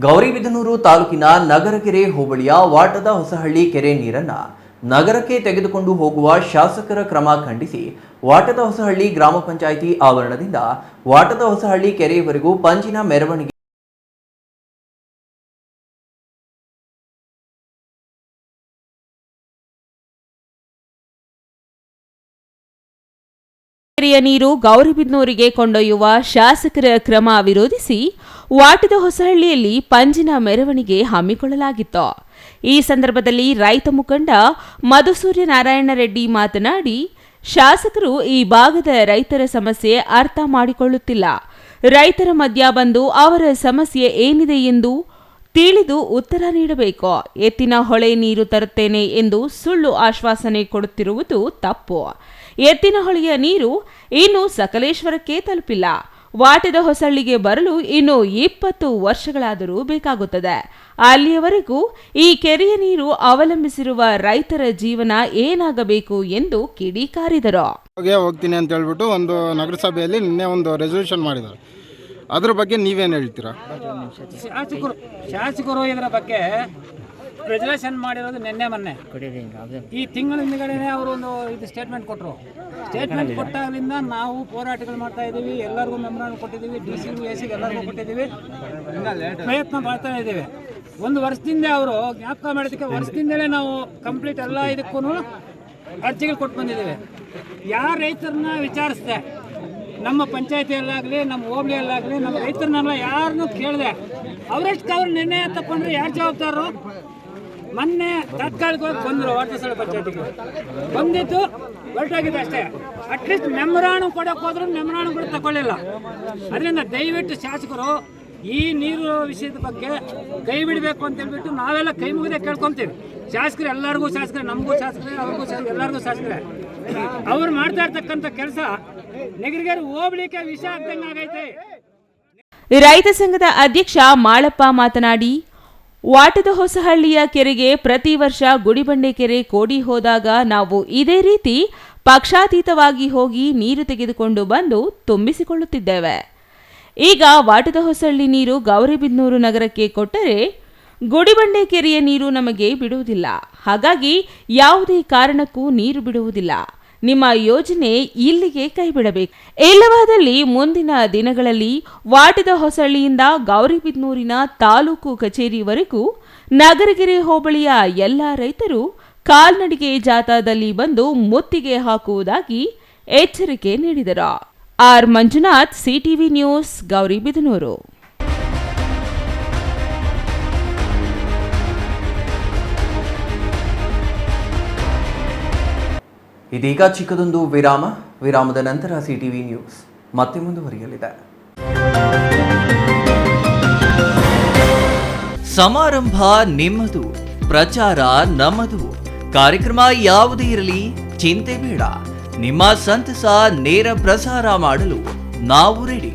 Gauribidanur ತಾಲೂಕಿನ ನಗರಕೆರೆ ಹೋಬಳಿಯ ವಾಟದ ಹೊಸಹಳ್ಳಿ ಕೆರೆ ನೀರನ್ನು ನಗರಕ್ಕೆ ತೆಗೆದುಕೊಂಡು ಹೋಗುವ ಶಾಸಕರ ಕ್ರಮ ಖಂಡಿಸಿ ವಾಟದ ಹೊಸಹಳ್ಳಿ ಗ್ರಾಮ ಪಂಚಾಯಿತಿ ಆವರಣದಿಂದ ವಾಟದ ಹೊಸಹಳ್ಳಿ ಕೆರೆಯವರೆಗೂ ಪಂಜಿನ ಮೆರವಣಿಗೆ ಕೆರೆಯ ನೀರು ಗೌರಿಬಿದನೂರಿಗೆ ಕೊಂಡೊಯ್ಯುವ ಶಾಸಕರ ಕ್ರಮ ವಿರೋಧಿಸಿ ವಾಟದ ಹೊಸಹಳ್ಳಿಯಲ್ಲಿ ಪಂಜಿನ ಮೆರವಣಿಗೆ ಹಮ್ಮಿಕೊಳ್ಳಲಾಗಿತ್ತು. ಈ ಸಂದರ್ಭದಲ್ಲಿ ರೈತ ಮುಖಂಡ ಮಧುಸೂರ್ಯ ನಾರಾಯಣ ರೆಡ್ಡಿ ಮಾತನಾಡಿ, ಶಾಸಕರು ಈ ಭಾಗದ ರೈತರ ಸಮಸ್ಯೆ ಅರ್ಥ ಮಾಡಿಕೊಳ್ಳುತ್ತಿಲ್ಲ. ರೈತರ ಮಧ್ಯ ಬಂದು ಅವರ ಸಮಸ್ಯೆ ಏನಿದೆ ಎಂದು ತಿಳಿದು ಉತ್ತರ ನೀಡಬೇಕು. ಎತ್ತಿನ ಹೊಳೆ ನೀರು ತರುತ್ತೇನೆ ಎಂದು ಸುಳ್ಳು ಆಶ್ವಾಸನೆ ಕೊಡುತ್ತಿರುವುದು ತಪ್ಪು. ಎತ್ತಿನ ಹೊಳೆಯ ನೀರು ಇನ್ನು ಸಕಲೇಶ್ವರಕ್ಕೆ ತಲುಪಿಲ್ಲ. ವಾಟದ ಹೊಸಳ್ಳಿಗೆ ಬರಲು ಇನ್ನು 20 ವರ್ಷಗಳಾದರೂ ಬೇಕಾಗುತ್ತದೆ. ಅಲ್ಲಿಯವರೆಗೂ ಈ ಕೆರೆಯ ನೀರು ಅವಲಂಬಿಸಿರುವ ರೈತರ ಜೀವನ ಏನಾಗಬೇಕು ಎಂದು ಕಿಡಿಕಾರಿದರು. ಹೋಗ್ತೀನಿ ಅಂತ ಹೇಳ್ಬಿಟ್ಟು ಒಂದು ನಗರಸಭೆಯಲ್ಲಿ ನಿನ್ನೆ ಒಂದು ರೆಸಲ್ಯೂಷನ್ ಮಾಡಿದ್ದಾರೆ. ಅದ್ರ ಬಗ್ಗೆ ನೀವೇನು ಹೇಳ್ತೀರಾ? ಶಾಸಕರು ಇದರ ಬಗ್ಗೆ ರೆಸಲ್ಯೂಷನ್ ಮಾಡಿರೋದು ನಿನ್ನೆ ಮೊನ್ನೆ ಈ ತಿಂಗಳ ಹಿಂದ್ಗಡೆನೆ ಅವರು ಒಂದು ಇದು ಸ್ಟೇಟ್ಮೆಂಟ್ ಕೊಟ್ಟರು. ಸ್ಟೇಟ್ಮೆಂಟ್ ಕೊಟ್ಟಾಗಲಿಂದ ನಾವು ಹೋರಾಟಗಳು ಮಾಡ್ತಾ ಇದ್ದೀವಿ. ಎಲ್ಲರಿಗೂ ಮೆಮೊರಾಂಡಮ್ ಕೊಟ್ಟಿದ್ದೀವಿ, ಡಿಸಿಗೂ ಎಸಿಗೂ ಎಲ್ಲರಿಗೂ ಕೊಟ್ಟಿದ್ದೀವಿ, ಪ್ರಯತ್ನ ಮಾಡ್ತಾ ಇದ್ದೀವಿ. ಒಂದು ವರ್ಷದಿಂದ ಅವರು ಜ್ಞಾಪಕ ಮಾಡೋದಕ್ಕೆ ವರ್ಷದಿಂದಲೇ ನಾವು ಕಂಪ್ಲೀಟ್ ಎಲ್ಲ ಇದಕ್ಕೂ ಅರ್ಜಿಗಳು ಕೊಟ್ಟು ಬಂದಿದ್ದೀವಿ. ಯಾರು ರೈತರನ್ನ ವಿಚಾರಿಸಿದೆ, ನಮ್ಮ ಪಂಚಾಯತಿಯಲ್ಲಾಗಲಿ ನಮ್ಮ ಹೋಬಳಿಯಲ್ಲಾಗಲಿ ನಮ್ಮ ರೈತರನ್ನೆಲ್ಲ ಯಾರನ್ನೂ ಕೇಳಿದೆ. ಅವರಷ್ಟು ಅವ್ರು ನಿರ್ಣಯ ತಗೊಂಡ್ರೆ ಯಾರು ಜವಾಬ್ದಾರರು? ಮೊನ್ನೆ ತಾತ್ಕಾಲಿಕವಾಗಿ ಬಂದರು ವಾಟರ್ ಪಂಚಾಯತಿಗೆ ಬಂದಿದ್ದು ಹೊರಟಾಗಿದೆ ಅಷ್ಟೇ. ಅಟ್ಲೀಸ್ಟ್ ಮೆಮೊರಾಂಡಮ್ ಕೊಡೋಕೆ ಹೋದ್ರೂ ಮೆಮೊರಾಂಡಮ್ ಕೂಡ ತಗೊಳ್ಳಿಲ್ಲ. ಅದರಿಂದ ದಯವಿಟ್ಟು ಶಾಸಕರು ಈ ನೀರು ವಿಷಯದ ಬಗ್ಗೆ ಕೈ ಬಿಡಬೇಕು ಅಂತ ಹೇಳ್ಬಿಟ್ಟು ನಾವೆಲ್ಲ ಕೈ ಮುಗಿದೇ ಕೇಳ್ಕೊತೀವಿ. ಶಾಸಕರು ಎಲ್ಲರಿಗೂ ಶಾಸಕರೇ, ನಮಗೂ ಶಾಸಕರೇ, ಅವ್ರಿಗೂ ಎಲ್ಲರಿಗೂ ಶಾಸಕರೇ. ಅವ್ರು ಮಾಡ್ತಾ ಇರ್ತಕ್ಕಂಥ ಕೆಲಸ ನಗರಗೆರೆ ಹೋಬಳಿಕೆ ವಿಷ ಆಗ್ದಂಗೆ ಆಗೈತೆ. ರೈತ ಸಂಘದ ಅಧ್ಯಕ್ಷ ಮಾಳಪ್ಪ ಮಾತನಾಡಿ, ವಾಟದ ಹೊಸಹಳ್ಳಿಯ ಕೆರೆಗೆ ಪ್ರತಿ ವರ್ಷ ಗುಡಿಬಂಡೆ ಕೆರೆ ಕೋಡಿ ಹೋದಾಗ ನಾವು ಇದೇ ರೀತಿ ಪಕ್ಷಾತೀತವಾಗಿ ಹೋಗಿ ನೀರು ತೆಗೆದುಕೊಂಡು ಬಂದು ತುಂಬಿಸಿಕೊಳ್ಳುತ್ತಿದ್ದೇವೆ. ಈಗ ವಾಟದ ಹೊಸಹಳ್ಳಿ ನೀರು ಗೌರಿಬಿದನೂರು ನಗರಕ್ಕೆ ಕೊಟ್ಟರೆ ಗುಡಿಬಂಡೆ ಕೆರೆಯ ನೀರು ನಮಗೆ ಬಿಡುವುದಿಲ್ಲ. ಹಾಗಾಗಿ ಯಾವುದೇ ಕಾರಣಕ್ಕೂ ನೀರು ಬಿಡುವುದಿಲ್ಲ. ನಿಮ್ಮ ಯೋಜನೆ ಇಲ್ಲಿಗೆ ಕೈಬಿಡಬೇಕು. ಇಲ್ಲವಾದಲ್ಲಿ ಮುಂದಿನ ದಿನಗಳಲ್ಲಿ ವಾಟದ ಹೊಸಳ್ಳಿಯಿಂದ ಗೌರಿಬಿದನೂರಿನ ತಾಲೂಕು ಕಚೇರಿವರೆಗೂ ನಗರಗೆರೆ ಹೋಬಳಿಯ ಎಲ್ಲ ರೈತರು ಕಾಲ್ನಡಿಗೆ ಜಾಥಾದಲ್ಲಿ ಬಂದು ಮುತ್ತಿಗೆ ಹಾಕುವುದಾಗಿ ಎಚ್ಚರಿಕೆ ನೀಡಿದರು. R Manjunath, CTV news, Gauribidanur. ಇದೀಗ ಚಿಕ್ಕದೊಂದು ವಿರಾಮದ ನಂತರ ಸಿಟಿವಿ ನ್ಯೂಸ್ ಮತ್ತೆ ಮುಂದುವರಿಯಲಿದೆ. ಸಮಾರಂಭ ನಿಮ್ಮದು, ಪ್ರಚಾರ ನಮ್ಮದು. ಕಾರ್ಯಕ್ರಮ ಯಾವುದೇ ಇರಲಿ ಚಿಂತೆ ಬೇಡ. ನಿಮ್ಮ ಸಂತಸ ನೇರ ಪ್ರಸಾರ ಮಾಡಲು ನಾವು ರೆಡಿ.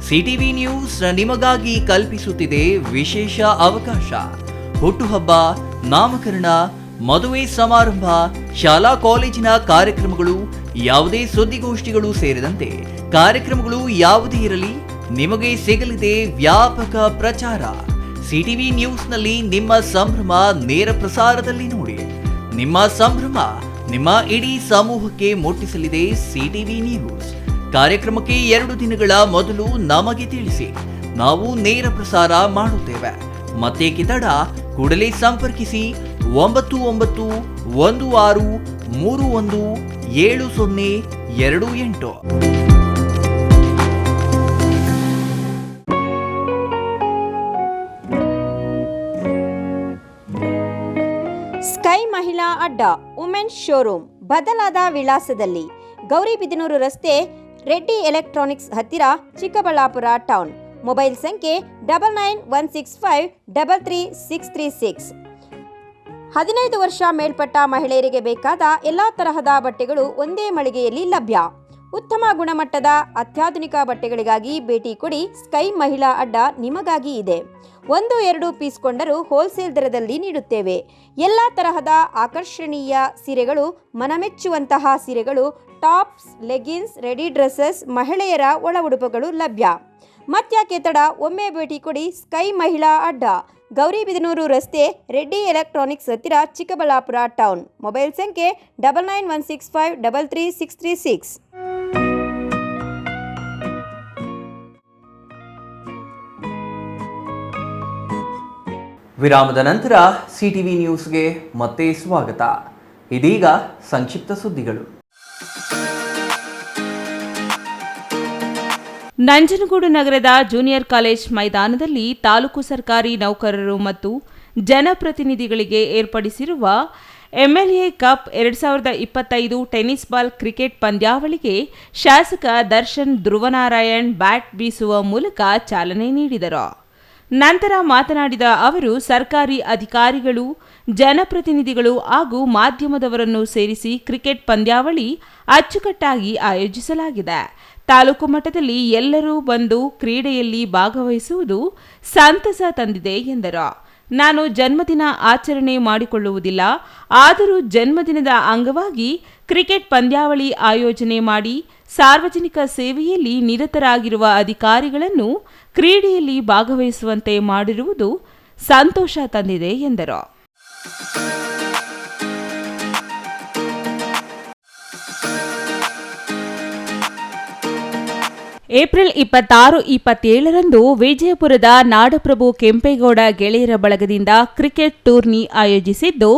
ಸಿಟಿವಿ ನ್ಯೂಸ್ ನಿಮಗಾಗಿ ಕಲ್ಪಿಸುತ್ತಿದೆ ವಿಶೇಷ ಅವಕಾಶ. ಹುಟ್ಟುಹಬ್ಬ, ನಾಮಕರಣ, ಮದುವೆ ಸಮಾರಂಭ, ಶಾಲಾ ಕಾಲೇಜಿನ ಕಾರ್ಯಕ್ರಮಗಳು, ಯಾವುದೇ ಸುದ್ದಿಗೋಷ್ಠಿಗಳು ಸೇರಿದಂತೆ ಕಾರ್ಯಕ್ರಮಗಳು ಯಾವುದೇ ಇರಲಿ ನಿಮಗೆ ಸಿಗಲಿದೆ ವ್ಯಾಪಕ ಪ್ರಚಾರ. ಸಿಟಿವಿ ನ್ಯೂಸ್ನಲ್ಲಿ ನಿಮ್ಮ ಸಂಭ್ರಮ ನೇರ ಪ್ರಸಾರದಲ್ಲಿ ನೋಡಿ. ನಿಮ್ಮ ಸಂಭ್ರಮ ನಿಮ್ಮ ಇಡೀ ಸಮೂಹಕ್ಕೆ ಮುಟ್ಟಿಸಲಿದೆ ಸಿಟಿವಿ ನ್ಯೂಸ್. ಕಾರ್ಯಕ್ರಮಕ್ಕೆ 2 ದಿನಗಳ ಮೊದಲು ನಮಗೆ ತಿಳಿಸಿ, ನಾವು ನೇರ ಪ್ರಸಾರ ಮಾಡುತ್ತೇವೆ. ಮತ್ತೇಕೆ ತಡ, ಕೂಡಲೇ ಸಂಪರ್ಕಿಸಿ 9916317028. ಮಹಿಳಾ ಅಡ್ಡ ವುಮೆನ್ಸ್ ಶೋರೂಮ್ ಬದಲಾದ ವಿಳಾಸದಲ್ಲಿ ಗೌರಿಬಿದನೂರು ರಸ್ತೆ ರೆಡ್ಡಿ ಎಲೆಕ್ಟ್ರಾನಿಕ್ಸ್ ಹತ್ತಿರ ಚಿಕ್ಕಬಳ್ಳಾಪುರ ಟೌನ್. ಮೊಬೈಲ್ ಸಂಖ್ಯೆ 9916533636. 15 ವರ್ಷ ಮೇಲ್ಪಟ್ಟ ಮಹಿಳೆಯರಿಗೆ ಬೇಕಾದ ಎಲ್ಲ ತರಹದ ಬಟ್ಟೆಗಳು ಒಂದೇ ಮಳಿಗೆಯಲ್ಲಿ ಲಭ್ಯ. ಉತ್ತಮ ಗುಣಮಟ್ಟದ ಅತ್ಯಾಧುನಿಕ ಬಟ್ಟೆಗಳಿಗಾಗಿ ಭೇಟಿ ಕೊಡಿ. ಸ್ಕೈ ಮಹಿಳಾ ಅಡ್ಡ ನಿಮಗಾಗಿ ಇದೆ. 1-2 ಪೀಸ್ ಕೊಂಡರೂ ಹೋಲ್ಸೇಲ್ ದರದಲ್ಲಿ ನೀಡುತ್ತೇವೆ. ಎಲ್ಲ ತರಹದ ಆಕರ್ಷಣೀಯ ಸೀರೆಗಳು, ಮನಮೆಚ್ಚುವಂತಹ ಸೀರೆಗಳು, ಟಾಪ್ಸ್, ಲೆಗಿನ್ಸ್, ರೆಡಿ ಡ್ರೆಸ್ಸಸ್, ಮಹಿಳೆಯರ ಒಳ ಉಡುಪುಗಳು ಲಭ್ಯ. ಮತ್ಯಾಕೆ ತಡ, ಒಮ್ಮೆ ಭೇಟಿ ಕೊಡಿ. ಸ್ಕೈ ಮಹಿಳಾ ಅಡ್ಡ, ಗೌರಿಬಿದನೂರು ರಸ್ತೆ, ರೆಡ್ಡಿ ಎಲೆಕ್ಟ್ರಾನಿಕ್ಸ್ ಹತ್ತಿರ, ಚಿಕ್ಕಬಳ್ಳಾಪುರ ಟೌನ್. ಮೊಬೈಲ್ ಸಂಖ್ಯೆ 9916533636. ವಿರಾಮದ ನಂತರ ಸಿಟಿವಿ ನ್ಯೂಸ್ಗೆ ಮತ್ತೆ ಸ್ವಾಗತ. ಇದೀಗ ಸಂಕ್ಷಿಪ್ತ ಸುದ್ದಿಗಳು. ನಂಜನಗೂಡು ನಗರದ ಜೂನಿಯರ್ ಕಾಲೇಜ್ ಮೈದಾನದಲ್ಲಿ ತಾಲೂಕು ಸರ್ಕಾರಿ ನೌಕರರು ಮತ್ತು ಜನಪ್ರತಿನಿಧಿಗಳಿಗೆ ಏರ್ಪಡಿಸಿರುವ MLA cup 2025 tennis ball cricket ಪಂದ್ಯಾವಳಿಗೆ ಶಾಸಕ ದರ್ಶನ್ ಧ್ರುವನಾರಾಯಣ್ ಬ್ಯಾಟ್ ಬೀಸುವ ಮೂಲಕ ಚಾಲನೆ ನೀಡಿದರು. ನಂತರ ಮಾತನಾಡಿದ ಅವರು, ಸರ್ಕಾರಿ ಅಧಿಕಾರಿಗಳು, ಜನಪ್ರತಿನಿಧಿಗಳು ಹಾಗೂ ಮಾಧ್ಯಮದವರನ್ನು ಸೇರಿಸಿ ಕ್ರಿಕೆಟ್ ಪಂದ್ಯಾವಳಿ ಅಚ್ಚುಕಟ್ಟಾಗಿ ಆಯೋಜಿಸಲಾಗಿದೆ. ತಾಲೂಕು ಮಟ್ಟದಲ್ಲಿ ಎಲ್ಲರೂ ಬಂದು ಕ್ರೀಡೆಯಲ್ಲಿ ಭಾಗವಹಿಸುವುದು ಸಂತಸ ತಂದಿದೆ ಎಂದರು. ನಾನು ಜನ್ಮದಿನ ಆಚರಣೆ ಮಾಡಿಕೊಳ್ಳುವುದಿಲ್ಲ, ಆದರೂ ಜನ್ಮದಿನದ ಅಂಗವಾಗಿ ಕ್ರಿಕೆಟ್ ಪಂದ್ಯಾವಳಿ ಆಯೋಜನೆ ಮಾಡಿ ಸಾರ್ವಜನಿಕ ಸೇವೆಯಲ್ಲಿ ನಿರತರಾಗಿರುವ ಅಧಿಕಾರಿಗಳನ್ನು ಕ್ರೀಡೆಯಲ್ಲಿ ಭಾಗವಹಿಸುವಂತೆ ಮಾಡಿರುವುದು ಸಂತೋಷ ತಂದಿದೆ ಎಂದರು. ಏಪ್ರಿಲ್ 26-27ರಂದು ವಿಜಯಪುರದ ನಾಡಪ್ರಭು ಕೆಂಪೇಗೌಡ ಗೆಳೆಯರ ಬಳಗದಿಂದ ಕ್ರಿಕೆಟ್ ಟೂರ್ನಿ ಆಯೋಜಿಸಿದ್ದು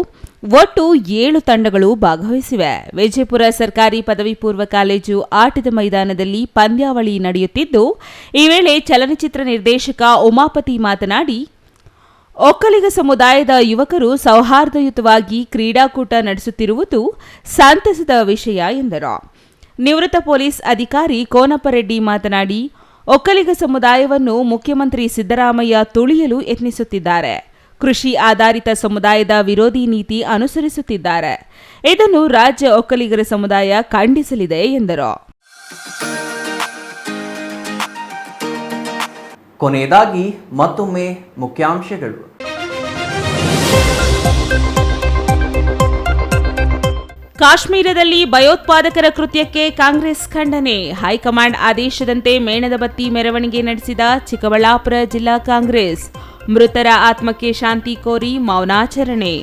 ಒಟ್ಟು 7 ತಂಡಗಳು ಭಾಗವಹಿಸಿವೆ. ವಿಜಯಪುರ ಸರ್ಕಾರಿ ಪದವಿ ಪೂರ್ವ ಕಾಲೇಜು ಆಟದ ಮೈದಾನದಲ್ಲಿ ಪಂದ್ಯಾವಳಿ ನಡೆಯುತ್ತಿದ್ದು, ಈ ವೇಳೆ ಚಲನಚಿತ್ರ ನಿರ್ದೇಶಕ ಉಮಾಪತಿ ಮಾತನಾಡಿ, ಒಕ್ಕಲಿಗ ಸಮುದಾಯದ ಯುವಕರು ಸೌಹಾರ್ದಯುತವಾಗಿ ಕ್ರೀಡಾಕೂಟ ನಡೆಸುತ್ತಿರುವುದು ಸಂತಸದ ವಿಷಯ ಎಂದರು. ನಿವೃತ್ತ ಪೊಲೀಸ್ ಅಧಿಕಾರಿ ಕೋನಪ್ಪರೆಡ್ಡಿ ಮಾತನಾಡಿ, ಒಕ್ಕಲಿಗ ಸಮುದಾಯವನ್ನು ಮುಖ್ಯಮಂತ್ರಿ ಸಿದ್ದರಾಮಯ್ಯ ತುಳಿಯಲು ಯತ್ನಿಸುತ್ತಿದ್ದಾರೆ. ಕೃಷಿ ಆಧಾರಿತ ಸಮುದಾಯದ ವಿರೋಧಿ ನೀತಿ ಅನುಸರಿಸುತ್ತಿದ್ದಾರೆ. ಇದನ್ನು ರಾಜ್ಯ ಒಕ್ಕಲಿಗರ ಸಮುದಾಯ ಖಂಡಿಸಲಿದೆ ಎಂದರು. ಕೊನೆಯದಾಗಿ ಮತ್ತೊಮ್ಮೆ ಮುಖ್ಯಾಂಶಗಳು. ಕಾಶ್ಮೀರದಲ್ಲಿ ಭಯೋತ್ಪಾದಕರ ಕೃತ್ಯಕ್ಕೆ ಕಾಂಗ್ರೆಸ್ ಖಂಡನೆ. ಹೈಕಮಾಂಡ್ ಆದೇಶದಂತೆ ಮೇಣದ ಬತ್ತಿ ಮೆರವಣಿಗೆ ನಡೆಸಿದ ಚಿಕ್ಕಬಳ್ಳಾಪುರ ಜಿಲ್ಲಾ ಕಾಂಗ್ರೆಸ್. ಮೃತರ ಆತ್ಮಕ್ಕೆ ಶಾಂತಿ ಕೋರಿ ಮೌನಾಚರಣೆ.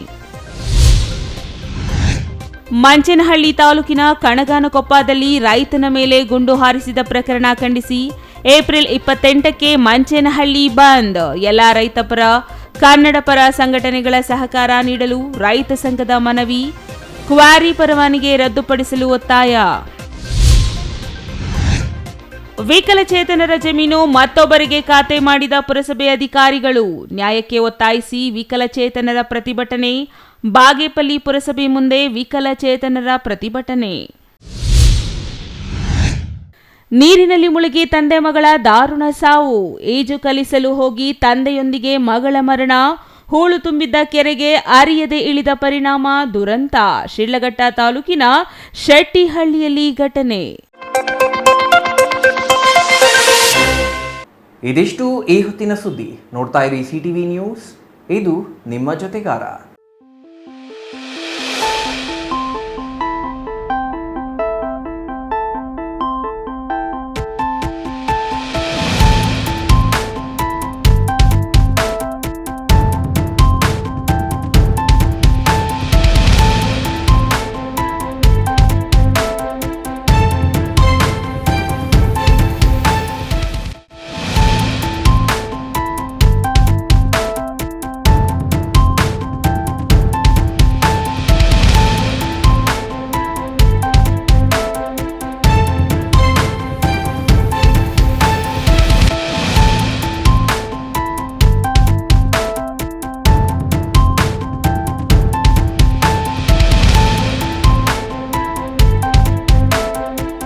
ಮಂಚೇನಹಳ್ಳಿ ತಾಲೂಕಿನ ಕಣಗಾನಕೊಪ್ಪದಲ್ಲಿ ರೈತನ ಮೇಲೆ ಗುಂಡು ಹಾರಿಸಿದ ಪ್ರಕರಣ ಖಂಡಿಸಿ ಏಪ್ರಿಲ್ 28ಕ್ಕೆ ಮಂಚೇನಹಳ್ಳಿ ಬಂದ್. ಎಲ್ಲ ರೈತಪರ, ಕನ್ನಡ ಪರ ಸಂಘಟನೆಗಳ ಸಹಕಾರ ನೀಡಲು ರೈತ ಸಂಘದ ಮನವಿ. ಕ್ವಾರಿ ಪರವಾನಗಿ ರದ್ದುಪಡಿಸಲು ಒತ್ತಾಯ. ವಿಕಲಚೇತನರ ಜಮೀನು ಮತ್ತೊಬ್ಬರಿಗೆ ಖಾತೆ ಮಾಡಿದ ಪುರಸಭೆ ಅಧಿಕಾರಿಗಳು. ನ್ಯಾಯಕ್ಕೆ ಒತ್ತಾಯಿಸಿ ವಿಕಲಚೇತನರ ಪ್ರತಿಭಟನೆ. ಬಾಗೇಪಲ್ಲಿ ಪುರಸಭೆ ಮುಂದೆ ವಿಕಲಚೇತನರ ಪ್ರತಿಭಟನೆ. ನೀರಿನಲ್ಲಿ ಮುಳುಗಿ ತಂದೆ ಮಗಳ ದಾರುಣ ಸಾವು. ಈಜು ಕಲಿಸಲು ಹೋಗಿ ತಂದೆಯೊಂದಿಗೆ ಮಗಳ ಮರಣ. ಹೂಳು ತುಂಬಿದ್ದ ಕೆರೆಗೆ ಅರಿಯದೆ ಇಳಿದ ಪರಿಣಾಮ ದುರಂತ. ಶಿಡ್ಲಘಟ್ಟ ತಾಲೂಕಿನ ಶೆಟ್ಟಿಹಳ್ಳಿಯಲ್ಲಿ ಘಟನೆ. ಇದಿಷ್ಟು ಈ ಹೊತ್ತಿನ ಸುದ್ದಿ. ನೋಡ್ತಾ ಇರಿ ಸಿಟಿವಿ ನ್ಯೂಸ್, ಇದು ನಿಮ್ಮ ಜೊತೆಗಾರ.